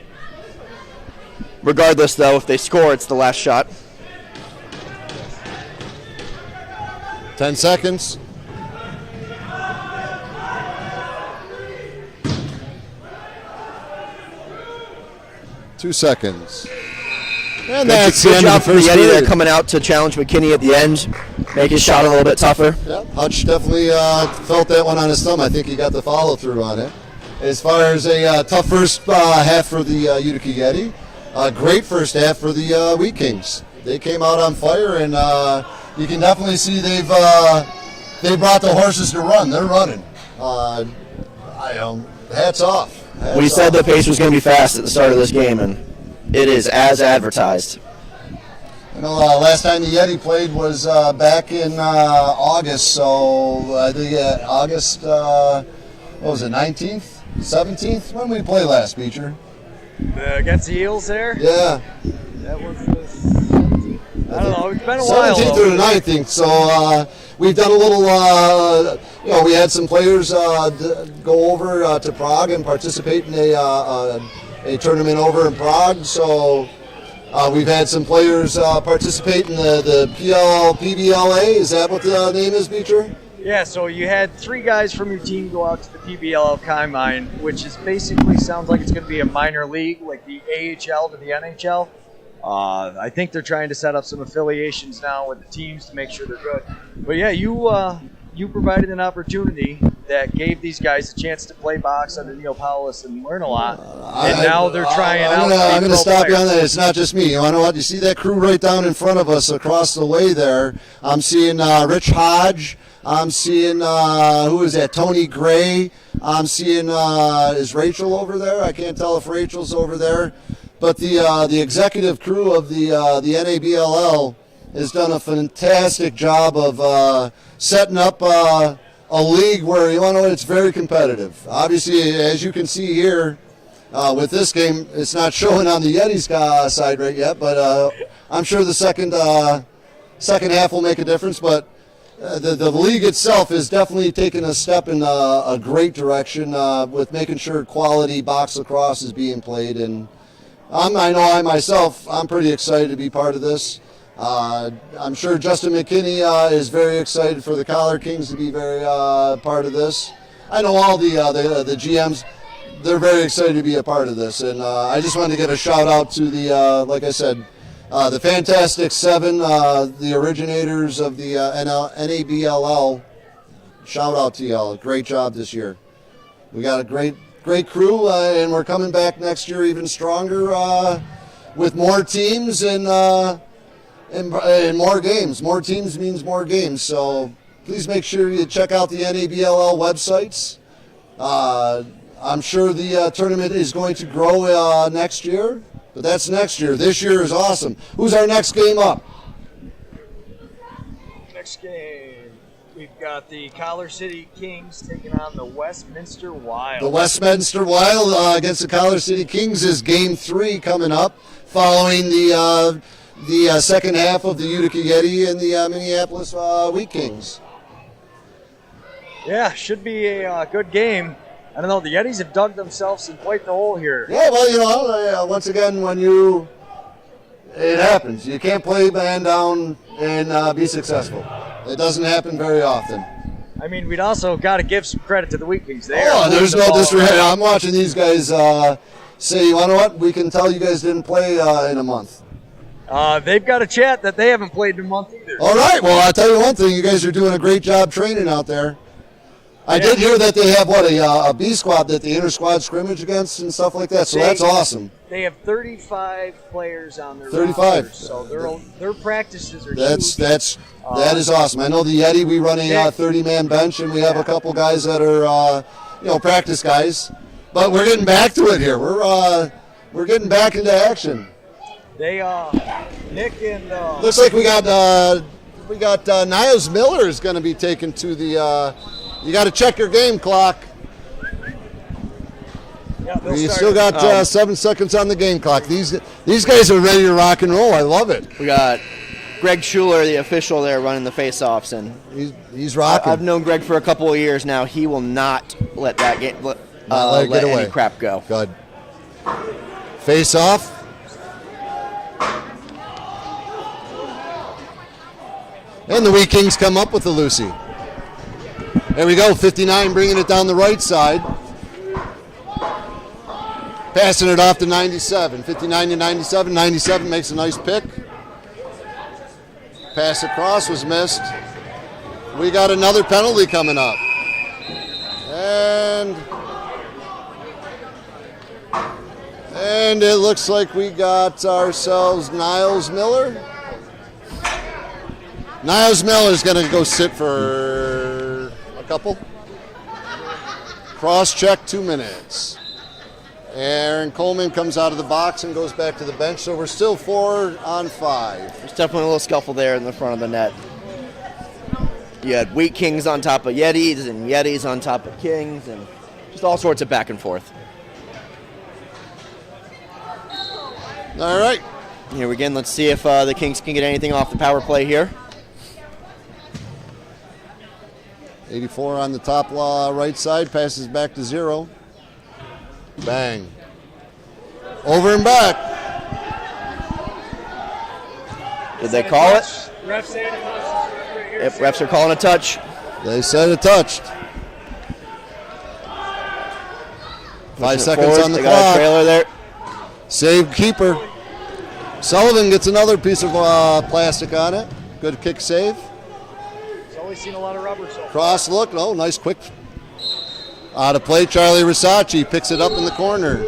Regardless, though, if they score, it's the last shot. 10 seconds. Two seconds. And that's the Good end job of the from the first Yeti there period. coming out to challenge McKinney at the end, make his shot a little bit tougher. Yeah, Hutch definitely felt that one on his thumb. I think he got the follow through on it. As far as a tough first half for the Utica Yeti, great first half for the Wheatkings. They came out on fire, and you can definitely see they brought the horses to run. They're running. Hats off. We said the pace was going to be fast at the start of this game, and it is as advertised. I know last time the Yeti played was back in August, so I think August, what was it, 19th, 17th? When did we play last, Beecher? Against the Eels there? Yeah. That was the 17th. I don't know. It's been a while. 17th or the 19th. So we've done a little, we had some players go over to Prague and participate in a tournament over in Prague. So we've had some players participate in the PBLA. Is that what the name is, Beecher? Yeah, so you had 3 guys from your team go out to the PBLL Combine, which is basically sounds like it's going to be a minor league, like the AHL to the NHL. I think they're trying to set up some affiliations now with the teams to make sure they're good. But yeah, you provided an opportunity that gave these guys a chance to play box under Neil Powless and learn a lot. And now they're trying out. I'm going to stop you on that. It's not just me. You know what? You see that crew right down in front of us across the way there. I'm seeing Rich Hodge. I'm seeing, who is that, Tony Gray. I'm seeing, is Rachel over there? I can't tell if Rachel's over there. But the executive crew of the NABLL has done a fantastic job of setting up a league where, it's very competitive. Obviously, as you can see here, with this game, it's not showing on the Yeti's side right yet, but I'm sure the second half will make a difference. But the league itself is definitely taking a step in a great direction with making sure quality box lacrosse is being played. And I know I myself, I'm pretty excited to be part of this. I'm sure Justin McKinney is very excited for the Collar Kings to be very part of this. I know all the GMs, they're very excited to be a part of this. And I just wanted to give a shout out to the, like I said, the Fantastic Seven, the originators of the NABLL. Shout out to y'all. Great job this year. We got a great crew, and we're coming back next year even stronger with more teams and more games. More teams means more games. So please make sure you check out the NABLL websites. I'm sure the tournament is going to grow next year, but that's next year. This year is awesome. Who's our next game up? Next game, we've got the Collar City Kings taking on the Westminster Wild. The Westminster Wild against the Collar City Kings is Game 3 coming up, following the second half of the Utica Yeti and the Minneapolis Wheatkings. Yeah, should be a good game. I don't know, the Yetis have dug themselves in quite the hole here. Yeah, well, once again, it happens. You can't play man down and be successful. It doesn't happen very often. I mean, we'd also got to give some credit to the Wheatkings. There's no disrespect. I'm watching these guys say, you know what, we can tell you guys didn't play in a month. They've got a chat that they haven't played in a month either. All right, well, I'll tell you one thing. You guys are doing a great job training out there. I did hear that they have, a B squad that the inter-squad scrimmage against and stuff like that, so that's awesome. They have 35 players on their 35. roster, so their practices are huge. That is awesome. I know the Yeti, we run a 30-man bench, and we have a couple guys that are, practice guys. But we're getting back to it here. We're getting back into action. They, Nick and... Looks like we got Niles Miller is going to be taken to the... you got to check your game clock. Yeah, you still got 7 seconds on the game clock. These guys are ready to rock and roll. I love it. We got Greg Schuler, the official there, running the face-offs, and he's rocking. I've known Greg for a couple of years now. He will not let that get let any crap go. Good. Face-off. And the Wheatkings come up with the Lucy. There we go, 59 bringing it down the right side. Passing it off to 97. 59 to 97. 97 makes a nice pick. Pass across was missed. We got another penalty coming up. And it looks like we got ourselves Niles Miller. Niles Miller is going to go sit for a couple. Cross check, 2 minutes. Aaron Coleman comes out of the box and goes back to the bench, so we're still 4 on 5. There's definitely a little scuffle there in the front of the net. You had Wheatkings on top of Yetis and Yetis on top of Kings and just all sorts of back and forth. All right. Here again, let's see if the Kings can get anything off the power play here. 84 on the top right side, passes back to 0. Bang. Over and back. Did they call it? Ref saying it was. Yep, refs are calling a touch. They said it touched. 5 seconds on the They got a clock. trailer there. Save keeper. Sullivan gets another piece of plastic on it. Good kick save. He's always seen a lot of rubber so far. Cross look. Oh, nice quick. Out of play, Charlie Risacci picks it up in the corner.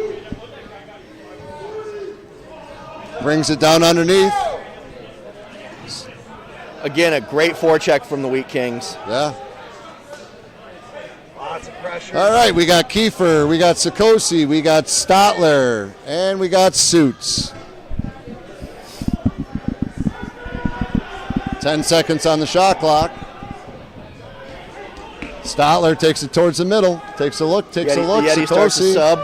Brings it down underneath. Again, a great forecheck from the Wheatkings. Yeah. Lots of pressure. All right, we got Kiefer, we got Sikosi, we got Stotler, and we got Suits. 10 seconds on the shot clock. Stotler takes it towards the middle. Takes a look, takes a look. The Yeti starts to Sikosi. sub,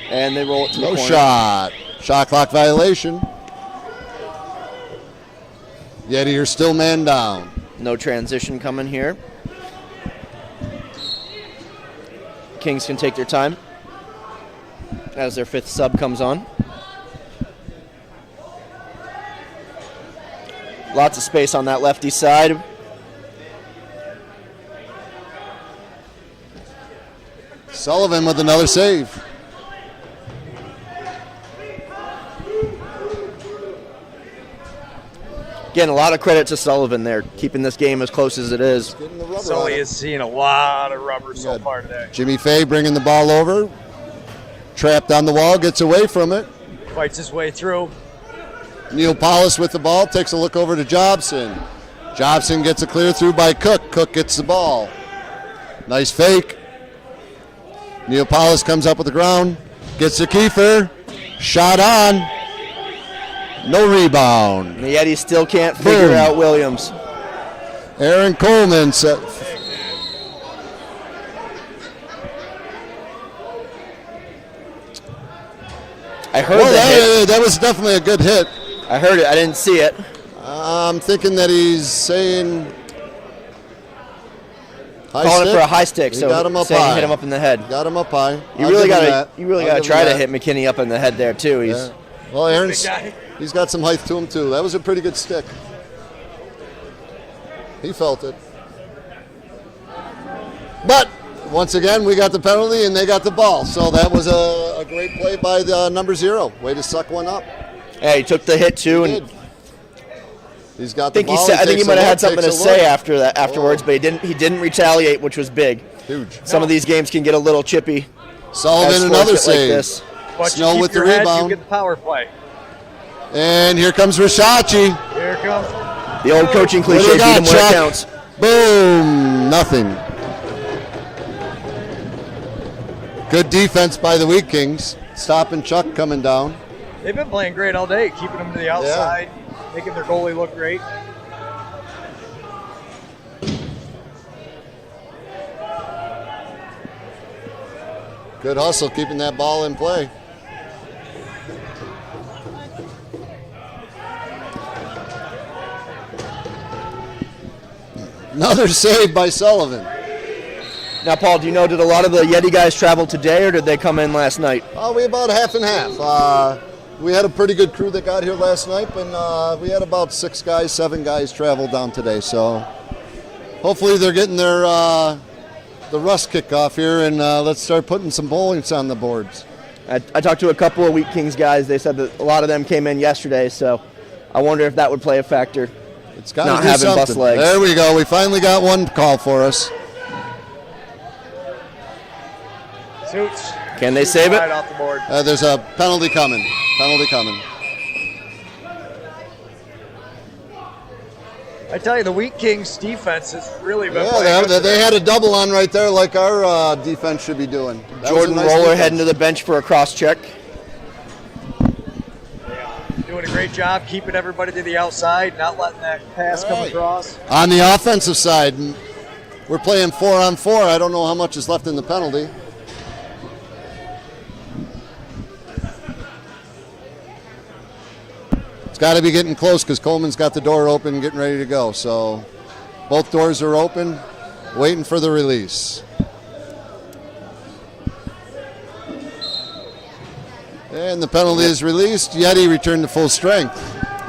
and they roll it to the No corner. shot. Shot clock violation. Yeti, you're still man down. No transition coming here. Kings can take their time as their 5th sub comes on. Lots of space on that lefty side. Sullivan with another save. Again, a lot of credit to Sullivan there, keeping this game as close as it is. Getting the rubber on Sully it. has seen a lot of rubber so Good. far today. Jimmy Fay bringing the ball over. Trapped on the wall, gets away from it. Fights his way through. Neil Paulus with the ball, takes a look over to Jobson. Jobson gets a clear through by Cook. Cook gets the ball. Nice fake. Neil Paulus comes up with the ground, gets to Kiefer. Shot on. No rebound. The Yetis still can't figure Boom. out Williams. Aaron Coleman set. I heard Well, the hit. that was definitely a good hit. I heard it. I didn't see it. I'm thinking that he's saying high Calling it stick. for a high stick, He so got him up saying high. he hit him up in the head. Got him up high. You I'll really give him gotta, that. you really I'll gotta give try him to that. hit McKinney up in the head there too. He's Yeah. Well, Aaron's, Big guy. he's got some height to him too. That was a pretty good stick. He felt it. But once again, we got the penalty and they got the ball. So that was a great play by the number 0. Way to suck one up. yeah, he took the hit too, He and did. He's got I think the he ball. said, I think he takes might a have look, had something to takes a say look. afterwards, but he didn't retaliate, which was big. Huge. Some of these games can get a little chippy. Sullivan as scores another get like save. this. But Snow you keep with the your head, rebound. you get the power play. And here comes Risacci. Here it comes. The old coaching What do cliche, you got, beat him where it Chuck? counts. Boom. Nothing. Good defense by the Wheatkings. Stopping Chuck coming down. They've been playing great all day, keeping them to the outside, making their goalie look great. Good hustle, keeping that ball in play. Another save by Sullivan. Now, Paul, do you know, did a lot of the Yeti guys travel today, or did they come in last night? We about half and half. We had a pretty good crew that got here last night, and we had about 7 guys travel down today. So hopefully they're getting their the rust kick off here, and let's start putting some points on the boards. I talked to a couple of Wheatkings guys. They said that a lot of them came in yesterday, so I wonder if that would play a factor. It's got Not to do having bust something. legs. There we go. We finally got one call for us. Suits. Can they save it? Right off the board. There's a penalty coming. I tell you, the Wheatkings defense has really been playing Yeah, good they today. had a double on right there like our defense should be doing. That was a Jordan nice Roller defense. heading to the bench for a cross check. Doing a great job keeping everybody to the outside, not letting that pass come Right. across. On the offensive side, we're playing 4-on-4. I don't know how much is left in the penalty. It's got to be getting close because Coleman's got the door open, getting ready to go. So both doors are open, waiting for the release. And the penalty is released. Yeti returned to full strength.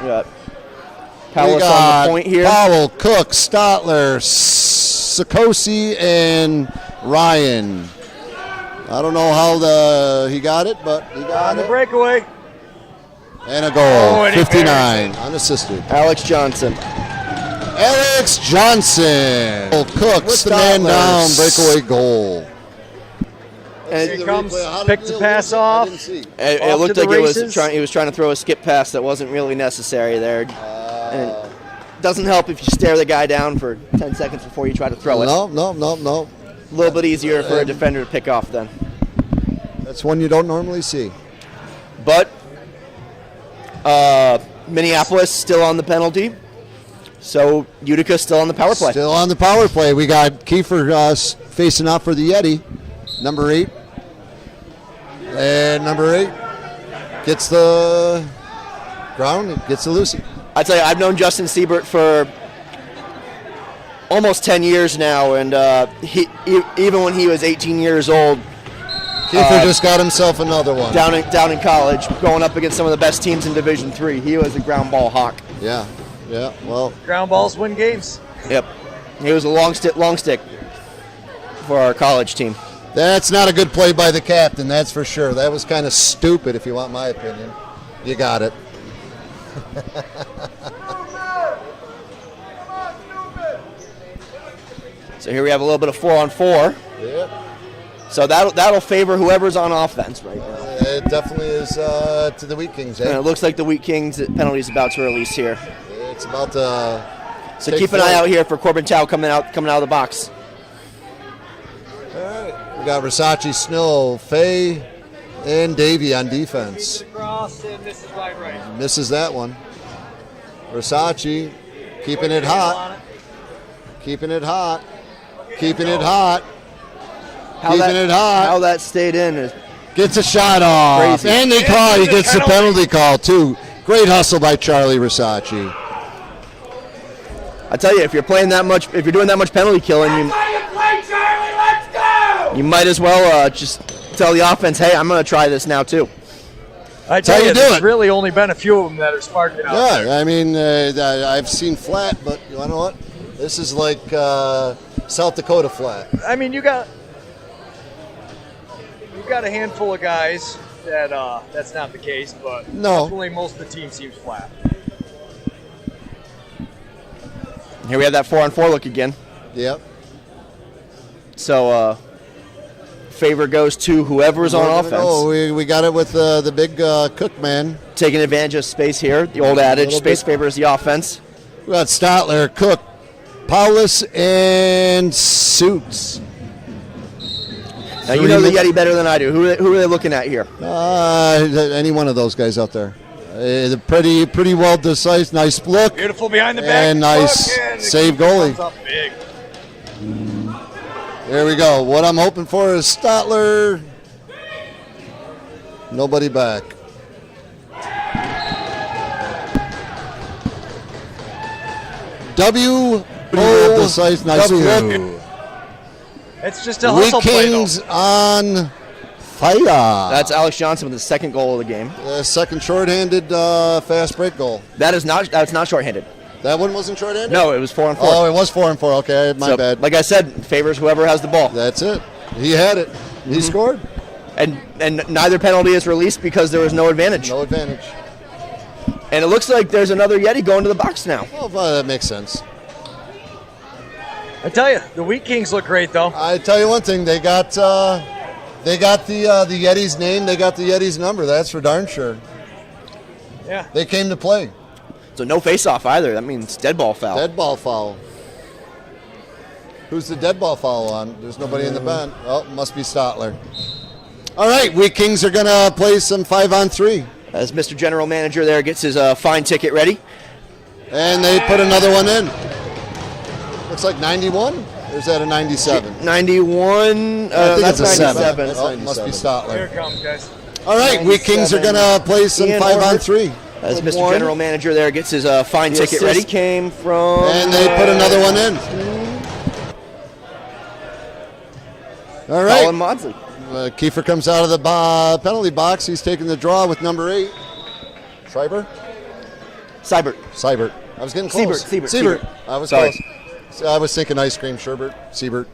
Yeah. We Powell on got the point here. Powell, Cook, Stotler, Sikosi, and Ryan. I don't know how he got it, but he got On the it. breakaway. And a goal, and he 59, unassisted. Alex Johnson. Alex Johnson. Cook, With the man Stotler. down, breakaway goal. And Here he comes, picked the pass off. It Off looked to the like races. he was trying to throw a skip pass that wasn't really necessary there. And it doesn't help if you stare the guy down for 10 seconds before you try to throw it. No. A little bit easier for a defender to pick off then. That's one you don't normally see. But Minneapolis still on the penalty. So Utica still on the power play. Still on the power play. We got Kiefer facing off for the Yeti, number 8. And number 8 gets the ground, gets the Lucy. I tell you, I've known Justin Siebert for almost 10 years now, and even when he was 18 years old, Kiefer just got himself another one. down in college, going up against some of the best teams in Division III, he was a ground ball hawk. Yeah. Well, Ground balls win games. Yep, he was a long stick for our college team. that's not a good play by the captain, that's for sure. That was kind of stupid, if you want my opinion. You got it. So here we have a little bit of 4-on-4. Yep. So that'll favor whoever's on offense right now. It definitely is to the Wheatkings. And it looks like the Wheatkings penalty is about to release here. It's about to. So take keep an flight. eye out here for Corbin Tao coming out of the box. All right. We got Versace, Snow, Faye, and Davey on defense. Cross, and this is right. Misses that one. Versace keeping it hot. Keeping it hot. Keeping it hot. Keeping it hot. How that stayed in is Gets a shot off. Crazy. And they call. He gets the penalty call, too. Great hustle by Charlie Versace. I tell you, if you're doing that much penalty killing, you might as well just tell the offense, hey, I'm going to try this now too. I tell how you, you do there's it. really only been a few of them that are sparking out. Yeah, I mean, I've seen flat, but you know what? This is like South Dakota flat. I mean, you've got a handful of guys that that's not the case, but No. definitely most of the team seems flat. Here we have that 4-on-4 look again. Yep. So favor goes to whoever's on offense. Oh, we got it with the big Cook man. Taking advantage of space here. The old adage, Little space bit. favors the offense. We got Stotler, Cook, Paulus, and Suits. Now you know the Yeti better than I do. Who are they looking at here? Any one of those guys out there. Pretty well decised. Nice look. Beautiful behind the back. And nice Look, and it save goalie. comes up big. There we go. What I'm hoping for is Stotler. Nobody back. W. Oh, decisive. Nice look. It's just a hustle play, though. Wheatkings on fire. That's Alex Johnson with his second goal of the game. Second shorthanded fast break goal. That's not shorthanded. That one wasn't shorthanded? No, it was 4-on-4. Oh, it was 4-4. Okay, my So, bad. Like I said, favors whoever has the ball. That's it. He had it. He scored. And neither penalty is released because there was no advantage. No advantage. And it looks like there's another Yeti going to the box now. Oh, well, that makes sense. I tell you, the Wheatkings look great, though. I tell you one thing, they got the Yeti's name, they got the Yeti's number. That's for darn sure. Yeah. They came to play. So no face-off either. That means dead ball foul. Dead ball foul. Who's the dead ball foul on? There's nobody in the bench. Oh, must be Stotler. All right, Wheatkings are going to play some 5-on-3. As Mr. General Manager there gets his fine ticket ready. And they put another one in. Looks like 91, or is that a 97? 91, I think that's it's a 97. That's 97. Must be Here Stotler. it comes, guys. All right, Wheatkings are going to play some Ian 5-on-3. As Mr. General Manager there gets his fine ticket ready. Came from. And they put another one in. All right. Colin Maudsley. Kiefer comes out of the penalty box. He's taking the draw with number 8. Seibert? I was getting close. Siebert. I was Sorry. close. I was thinking ice cream, Sherbert. Siebert.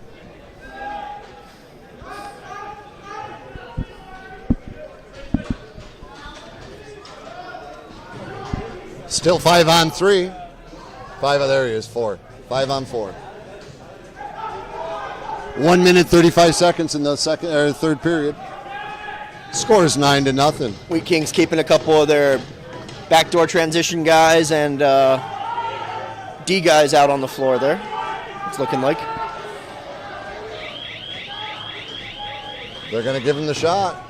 Still 5-on-3. There he is, 4. 5-on-4. 1 minute 35 seconds in the third period. Score is 9-0. Wheatkings keeping a couple of their backdoor transition guys and D guys out on the floor there. It's looking like. They're going to give him the shot.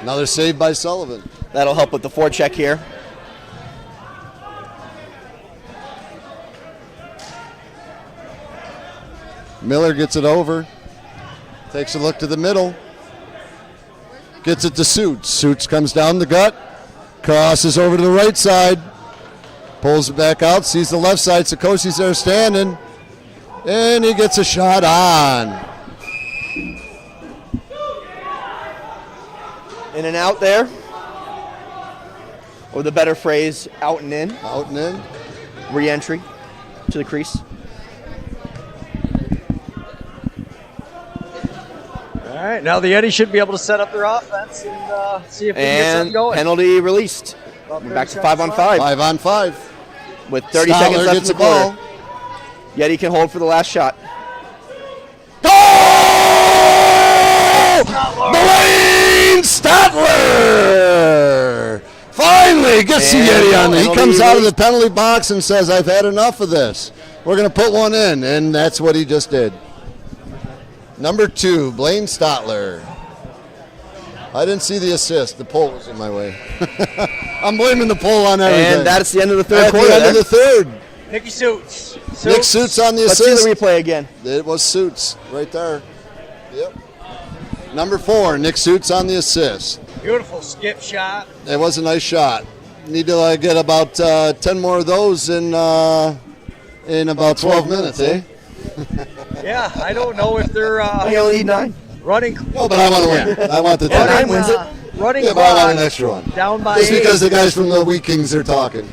Another save by Sullivan. That'll help with the forecheck here. Miller gets it over. Takes a look to the middle. Gets it to Suits. Suits comes down the gut. Crosses over to the right side. Pulls it back out. Sees the left side. Sikosi's there standing. And he gets a shot on. In and out there. Or the better phrase, out and in. Out and in. Re-entry to the crease. All right, now the Yeti should be able to set up their offense and see if they can get something And going. penalty released. We're back to 5-on-5. 5-on-5. With 30 seconds left in gets the the ball. quarter. Yeti can hold for the last shot. Blaine Stotler finally gets the Yeti on there. He comes out of the penalty box and says, I've had enough of this. We're going to put one in, and that's what he just did. Number 2, Blaine Stotler. I didn't see the assist. The pole was in my way. I'm blaming the pole on everything. And that's the end of the third At quarter. the end of the third. Nicky Suits. Nick Suits on the Let's assist. see the replay again. It was Suits right there. Yep. Number 4, Nick Suits on the assist. Beautiful skip shot. It was a nice shot. Need to get about 10 more of those in about 12 minutes, eh? Yeah, I don't know if they're I only need 9. running. No, but I want to win. I want the 10. 9 wins it. Running Yeah, but I want an clock, extra one. down by Just 8. because the guys from the Wheatkings are talking.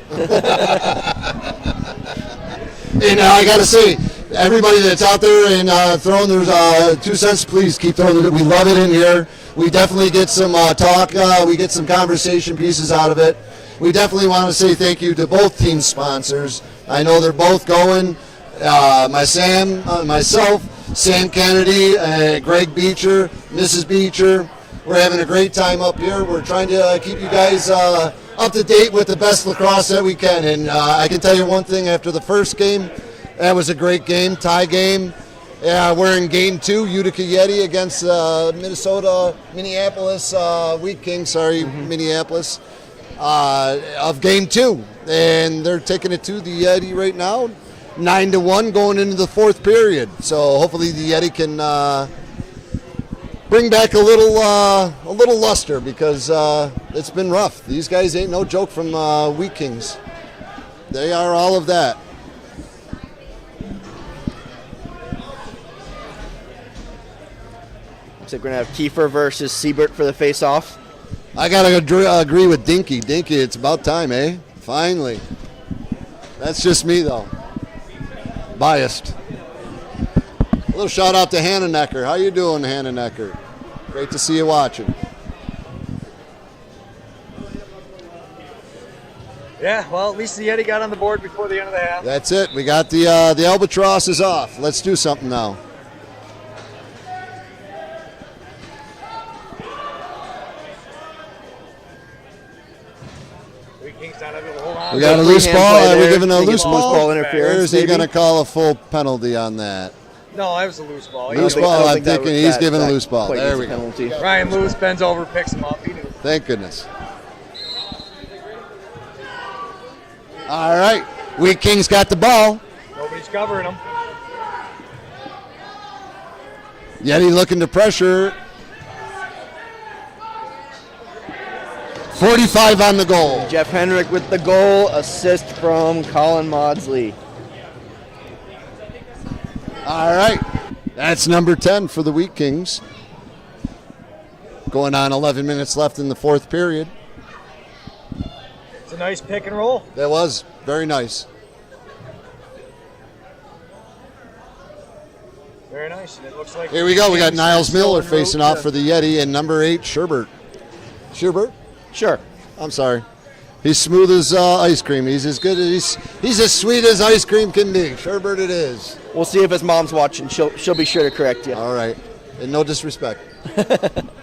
And I got to say, everybody that's out there and throwing their 2 cents, please keep throwing it. We love it in here. We definitely get some talk. We get some conversation pieces out of it. We definitely want to say thank you to both team sponsors. I know they're both going. Myself, Sam Kennedy, Greg Beecher, Mrs. Beecher. We're having a great time up here. We're trying to keep you guys up to date with the best lacrosse that we can. And I can tell you one thing, after the first game, that was a great game, tie game. We're in game 2, Utica Yeti against Minneapolis, Wheatkings, Minneapolis, of game 2. And they're taking it to the Yeti right now, 9-1 going into the 4th period. So hopefully the Yeti can bring back a little luster, because it's been rough. These guys ain't no joke from Wheatkings. They are all of that. So we're going to have Kiefer versus Siebert for the face-off. I got to agree with Dinky. Dinky, it's about time, eh? Finally. That's just me, though. Biased. A little shout out to Hannah Necker. How you doing, Hannah Necker? Great to see you watching. Yeah, well, at least the Yeti got on the board before the end of the half. That's it. We got the albatross is off. Let's do something now. Wheatkings not able to hold on. We got a Free loose hand ball. play Are we there. giving a Think loose it's loose ball? ball interference, Or is he maybe? going to call a full penalty on that? No, that was a loose ball. Loose I don't ball. I'm think that thinking was- he's that- giving a that loose ball. quite There needs we a go. penalty. Ryan Lewis bends over, picks him up. He knew. Thank goodness. All right. Wheatkings got the ball. Nobody's covering him. Yeti looking to pressure. 45 on the goal. Jeff Hendrick with the goal, assist from Colin Maudsley. All right. That's number 10 for the Wheatkings. Going on 11 minutes left in the fourth period. It's a nice pick and roll. That was very nice. Very nice. And it looks like Here we go. We got Wheatkings Niles still Miller en route facing off to- for the Yeti and number 8, Sherbert. Sherbert? Sure. I'm sorry. He's smooth as ice cream. He's as good as he's as sweet as ice cream can be. Sherbert it is. We'll see if his mom's watching. She'll be sure to correct you. All right. And no disrespect.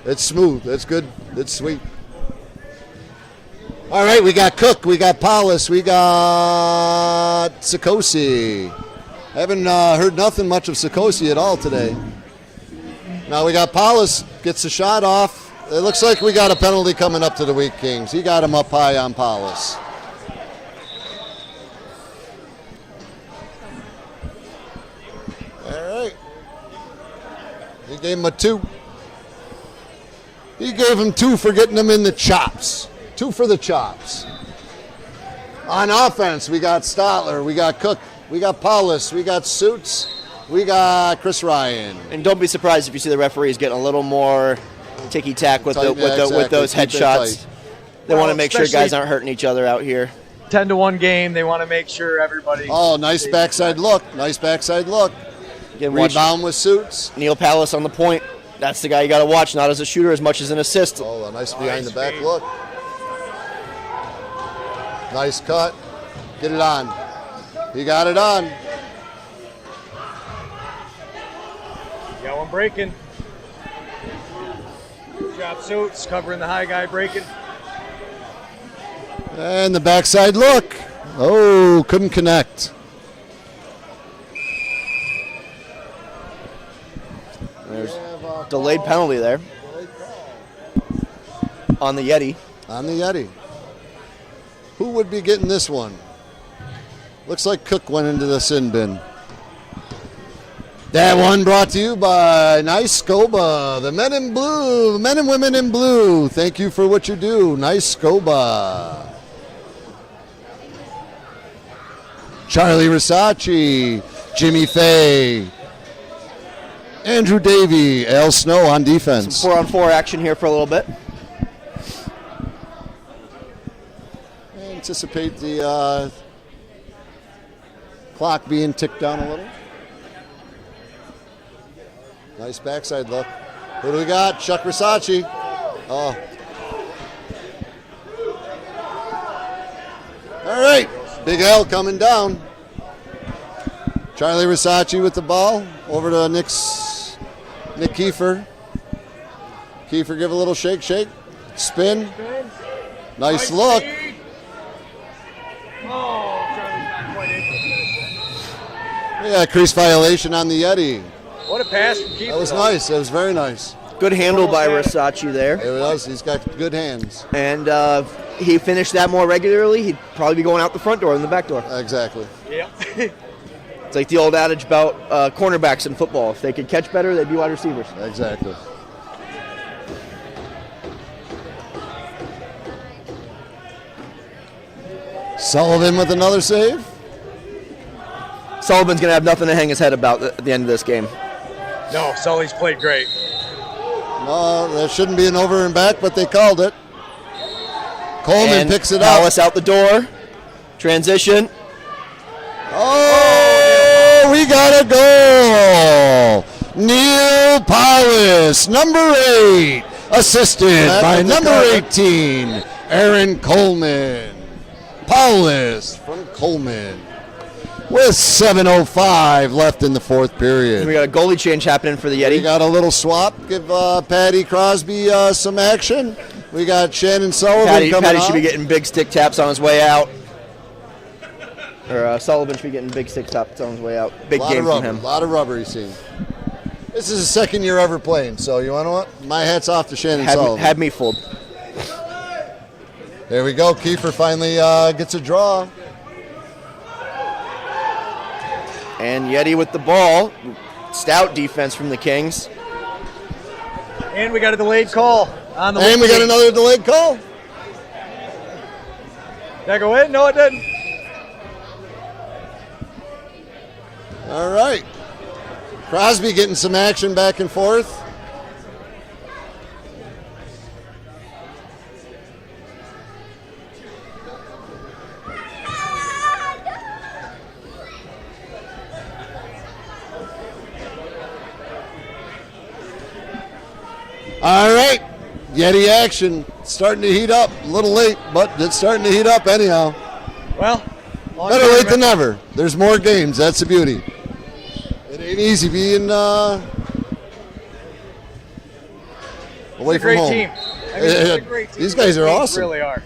It's smooth. It's good. It's sweet. All right, we got Cook, we got Paulus, we got Sikosi. Haven't heard nothing much of Sikosi at all today. Now we got Paulus, gets the shot off. It looks like we got a penalty coming up to the Wheatkings. He got him up high on Paulus. All right. He gave him a 2. He gave him 2 for getting him in the chops. 2 for the chops. On offense, we got Stotler, we got Cook, we got Paulus, we got Suits, we got Chris Ryan. And don't be surprised if you see the referees getting a little more ticky-tack with, Tight, yeah, with those exactly. Keep it headshots. tight. They Well, want to make sure especially- guys aren't hurting each other out here. 10-1 game. They want to make sure everybody. Oh, nice backside look. Nice backside look. Again, watch Rebound with Suits. Neil Palace on the point. That's the guy you got to watch, not as a shooter as much as an assist. Oh, a nice behind the back speed. look. Nice cut. Get it on. He got it on. Got one breaking. Good job, Suits, covering the high guy breaking. And the backside look. Oh, couldn't connect. There's delayed penalty there on the Yeti. On the Yeti. Who would be getting this one? Looks like Cook went into the sin bin. That one brought to you by Nice Scoba, the men in blue, the men and women in blue. Thank you for what you do. Nice Scoba. Charlie Risacci, Jimmy Fay, Andrew Davey, Al Snow on defense. 4-on-4 action here for a little bit. Anticipate the clock being ticked down a little. Nice backside look. Who do we got? Chuck Risacci. Oh. All right. Big L coming down. Charlie Risacci with the ball. Over to Nick Kiefer. Kiefer give a little shake. Spin. Nice look. Oh, Charlie's not quite able to finish it. Yeah, crease violation on the Yeti. What a pass from Keeper. That was nice. That was very nice. Good handle by Risacci there. It was. He's got good hands. And he finished that more regularly, he'd probably be going out the front door than the back door. Exactly. Yep. It's like the old adage about cornerbacks in football. If they could catch better, they'd be wide receivers. Exactly. Sullivan with another save. Sullivan's going to have nothing to hang his head about at the end of this game. No, Sully's played great. No, that shouldn't be an over and back, but they called it. Coleman And picks it Palace up. out the door. Transition. Oh, we got a goal. Neapolis, number 8, assisted by number 18, Aaron Coleman. Paulus from Coleman with 7:05 left in the fourth period. We got a goalie change happening for the Yeti. We got a little swap. Give Patty Crosby some action. We got Shannon Sullivan coming Patty out. should be getting big stick taps on his way out. Or Sullivan should be getting big stick taps on his way out. Big game from him. A lot of rubber he's seen. This is his second year ever playing, so you want to know what? My hat's off to Shannon Sullivan. Had me fooled. There we go. Kiefer finally gets a draw. And Yeti with the ball. Stout defense from the Kings. And we got a delayed call on the. And we got another delayed call. Did that go in? No, it didn't. All right. Crosby getting some action back and forth. All right, Yeti action starting to heat up. A little late, but it's starting to heat up anyhow. Well, better late than never. There's more games. That's the beauty. It ain't easy being away from home. Team. I mean, it's a great team. These guys are awesome. Really are.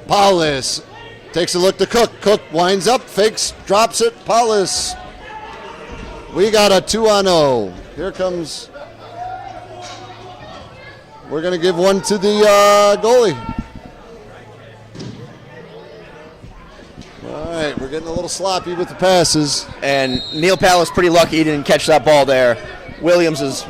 Paulus takes a look to Cook. Cook winds up, fakes, drops it. Paulus. We got a 2-on-0. Here comes. We're going to give one to the goalie. All right, we're getting a little sloppy with the passes. And Neapolis pretty lucky he didn't catch that ball there. Williams is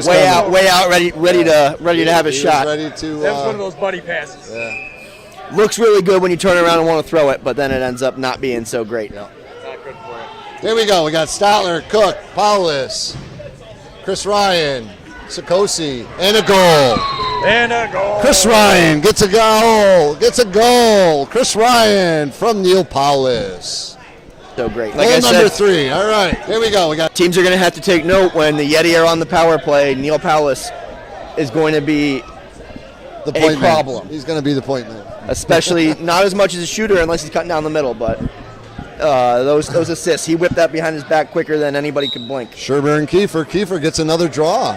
way out, ready to have a shot. Ready to. That was one of those buddy passes. Yeah. Looks really good when you turn around and want to throw it, but then it ends up not being so great. Yeah. Not good for it. There we go. We got Stotler, Cook, Paulus, Chris Ryan, Sikosi, and a goal. And a goal. Chris Ryan gets a goal. Chris Ryan from Neapolis. So great. Like goal number 3. All right. Here we go. We got teams are going to have to take note when the Yeti are on the power play. Neapolis is going to be the point problem. Man. He's going to be the point man. Especially not as much as a shooter unless he's cutting down the middle, but those assists. He whipped that behind his back quicker than anybody could blink. Sherburne Kiefer. Kiefer gets another draw.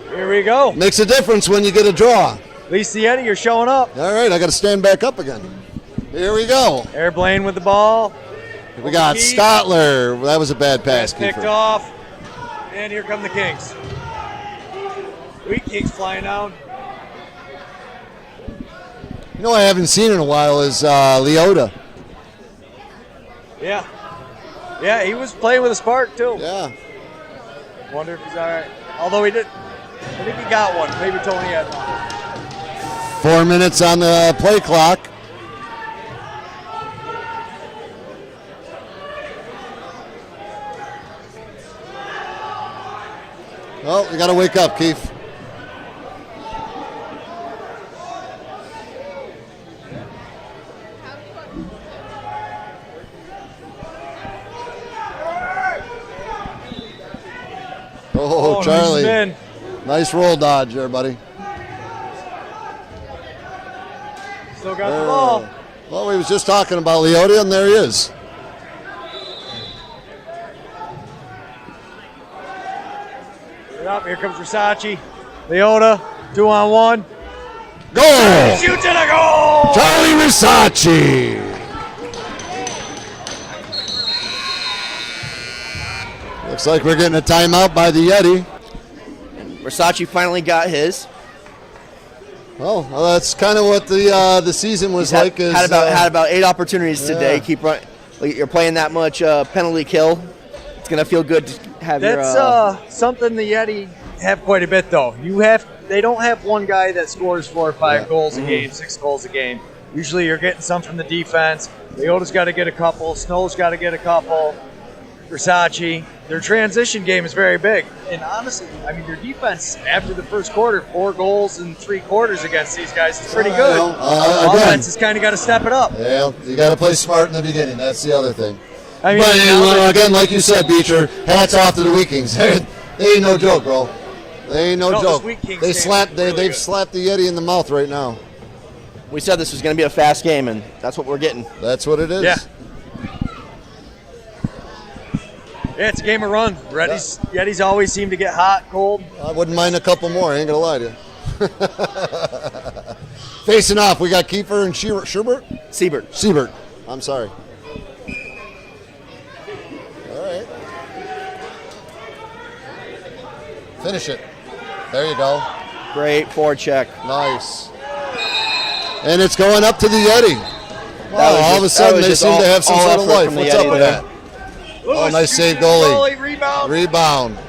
Here we go. Makes a difference when you get a draw. At least the Yeti are showing up. All right, I got to stand back up again. Here we go. Airplane with the ball. We got Stotler. That was a bad pass, Kiefer. Picked off. And here come the Kings. Wheatkings flying down. You know, I haven't seen in a while is Leota. Yeah. Yeah, he was playing with a spark, too. Yeah. Wonder if he's all right. Although he did. I think he got one. Maybe Tony had one. 4 minutes on the play clock. Well, you got to wake up, Keith. Oh, Charlie. Nice roll dodge there, buddy. Still got the ball. Well, we was just talking about Leota, and there he is. Here comes Versace. Leota, 2-on-1. Goal! Shoots in a goal! Charlie Versace. Looks like we're getting a timeout by the Yeti. Versace finally got his. Well, that's kind of what the season was like. Had about 8 opportunities today. Keep running. You're playing that much penalty kill. It's gonna feel good to have That's something the Yeti have quite a bit, though. They don't have one guy that scores 4 or 5 goals a game, 6 goals a game. Usually you're getting some from the defense. Leota's got to get a couple. Snow's got to get a couple. Versace. Their transition game is very big. And honestly, I mean, their defense after the first quarter, 4 goals in 3 quarters against these guys is pretty good. Offense has kind of got to step it up. Yeah, you got to play smart in the beginning. That's the other thing. I mean, But again, like you said, Beecher, hats off to the Wheatkings. They ain't no joke, bro. They ain't no joke. They've slapped the Yeti in the mouth right now. We said this was going to be a fast game, and that's what we're getting. That's what it is. Yeah. Yeah, it's a game of run. Yetis always seem to get hot, cold. I wouldn't mind a couple more. I ain't gonna lie to you. Facing off, we got Kiefer and Siebert. I'm sorry. All right. Finish it. There you go. Great forecheck. Nice. And it's going up to the Yeti. Wow, all of a sudden they seem to have some sort of life. What's up with that? Oh, nice save, goalie. Rebound.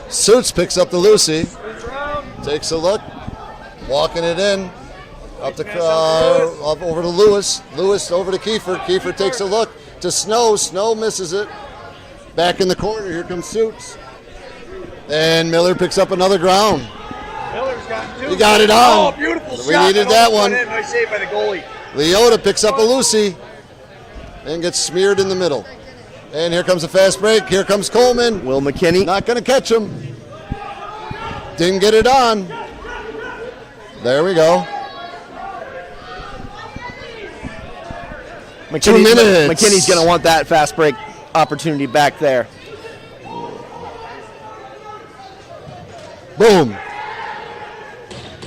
Suits picks up the Lucy. Takes a look. Walking it in. Up over to Lewis. Lewis over to Kiefer. Kiefer takes a look to Snow. Snow misses it. Back in the corner. Here comes Suits. And Miller picks up another ground. Miller's got two. He got it on. Oh, beautiful shot. We needed that one. Nice save by the goalie. Leota picks up a Lucy and gets smeared in the middle. And here comes a fast break. Here comes Coleman. Will McKinney. Not going to catch him. Didn't get it on. There we go. 2 minutes. McKinney's going to want that fast break opportunity back there. Boom.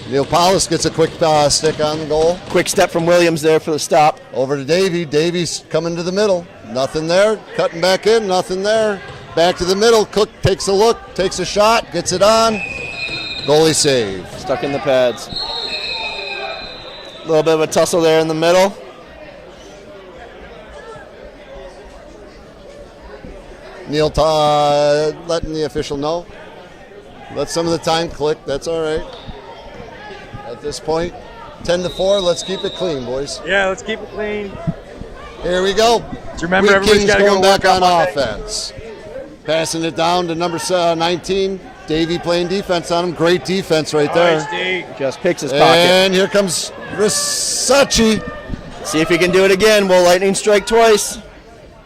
Neil Paulus gets a quick stick on the goal. Quick step from Williams there for the stop. Over to Davey. Davey's coming to the middle. Nothing there. Cutting back in. Nothing there. Back to the middle. Cook takes a look. Takes a shot. Gets it on. Goalie save. Stuck in the pads. A little bit of a tussle there in the middle. Neil letting the official know. Let some of the time click. That's all right. At this point, 10-4. Let's keep it clean, boys. Yeah, let's keep it clean. Here we go. Remember, everybody's got to going go back on offense. Passing it down to number 19. Davey playing defense on him. Great defense right there. Nice, just picks his pocket. And here comes Risacci. See if he can do it again. Will lightning strike twice?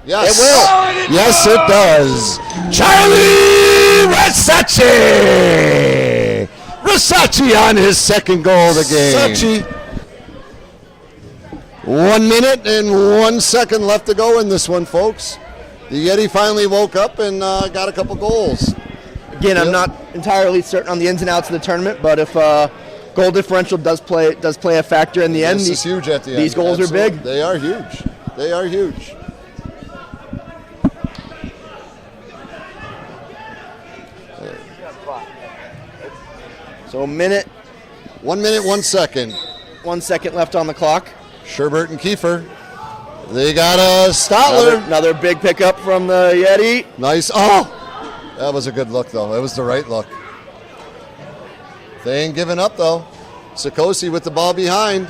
Yes. It will. Yes, it does. Charlie Risacci. Risacci on his second goal of the game. Risacci. 1 minute and 1 second left to go in this one, folks. The Yeti finally woke up and got a couple goals. Again, I'm not entirely certain on the ins and outs of the tournament, but if goal differential does play a factor in the end, this is huge at the end. These goals are big. They are huge. They are huge. So 1 minute. 1 minute, 1 second. 1 second left on the clock. Sherbert and Kiefer. They got a Stotler. Another big pickup from the Yeti. Nice. Oh! That was a good look, though. It was the right look. They ain't giving up, though. Sikosi with the ball behind.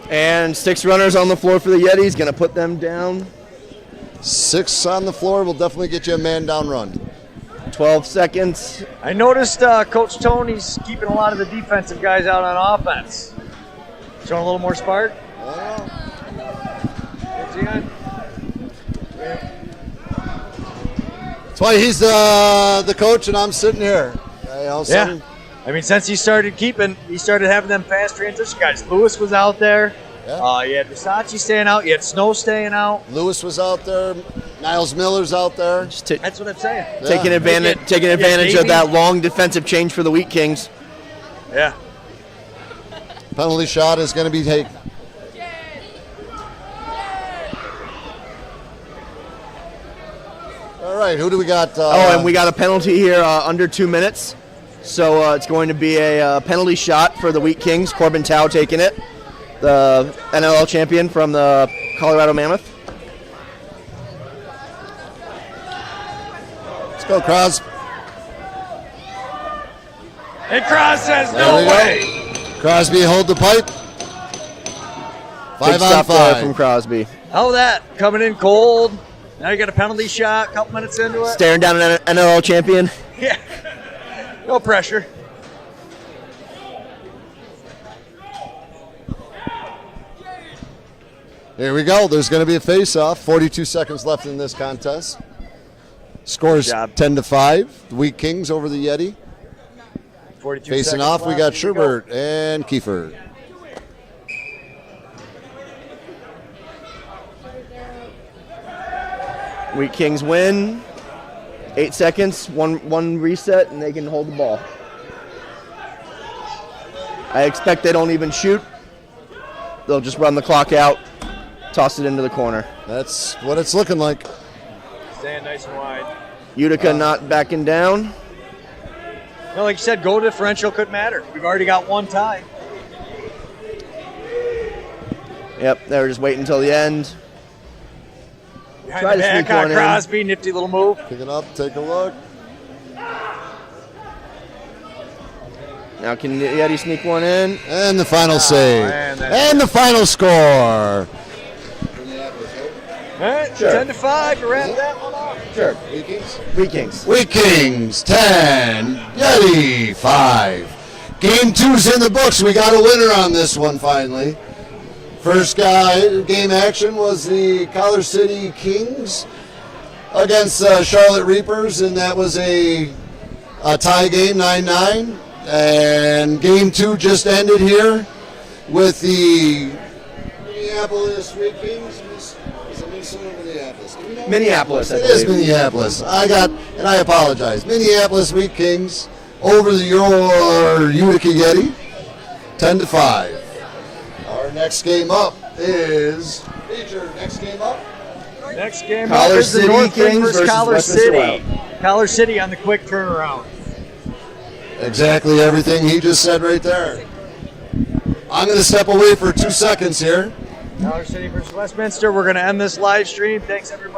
And 6 runners on the floor for the Yetis. Going to put them down. 6 on the floor will definitely get you a man down run. 12 seconds. I noticed Coach Tony's keeping a lot of the defensive guys out on offense. Showing a little more spark. That's why he's the coach and I'm sitting here. Yeah. I mean, since he started having them fast transition guys. Lewis was out there. Yeah. You had Versace staying out. You had Snow staying out. Lewis was out there. Niles Miller's out there. That's what I'm saying. Yeah. Taking advantage of that long defensive change for the Wheatkings. Yeah. Penalty shot is going to be taken. All right, who do we got? And we got a penalty here under 2 minutes. So it's going to be a penalty shot for the Wheatkings. Corbin Tao taking it, the NLL champion from the Colorado Mammoth. Let's go, Crosby. And Cross says There no we way. go. Crosby hold the pipe. Big 5 on stop there from 5. Crosby. How that? Coming in cold. Now you got a penalty shot a couple minutes into it. Staring down an NLL champion. Yeah. No pressure. Here we go. There's going to be a face-off. 42 seconds left in this contest. Scores Good job. 10-5. The Wheatkings over the Yeti. 42 Facing seconds off, we left. got Here we go. Sherbert and Kiefer. Wheat Kings win. 8 seconds, one reset, and they can hold the ball. I expect they don't even shoot. They'll just run the clock out, toss it into the corner. That's what it's looking like. Staying nice and wide. Utica not backing down. Well, like you said, goal differential could matter. We've already got one tie. Yep, they were just waiting until the end. Behind Try the to back sneak one on in. Crosby, nifty little move. Pick it up, take a look. Now can Yeti sneak one in? And the final save. man, that's- And the final score. All right, Sure. 10-5 to wrap that one up. Sure. Wheatkings? Wheat Kings. Wheatkings 10, Yeti 5. Game 2's in the books. We got a winner on this one finally. First game action was the Collar City Kings against Charlotte Reapers, and that was a tie game, 9-9. And game 2 just ended here with the Minneapolis Wheatkings. Is it Minnesota or Minneapolis? Do we know? Minneapolis, I It is believe. Minneapolis. I apologize. Minneapolis Wheatkings over your Utica Yeti, 10-5. Our next game up is Next game up. Next game Collar up is the City North Kings Kings versus versus Collar Westminster City. Collar City on the quick turnaround. exactly everything he just said right there. I'm going to step away for 2 seconds here. Collar City versus Westminster. We're going to end this live stream. Thanks, everybody.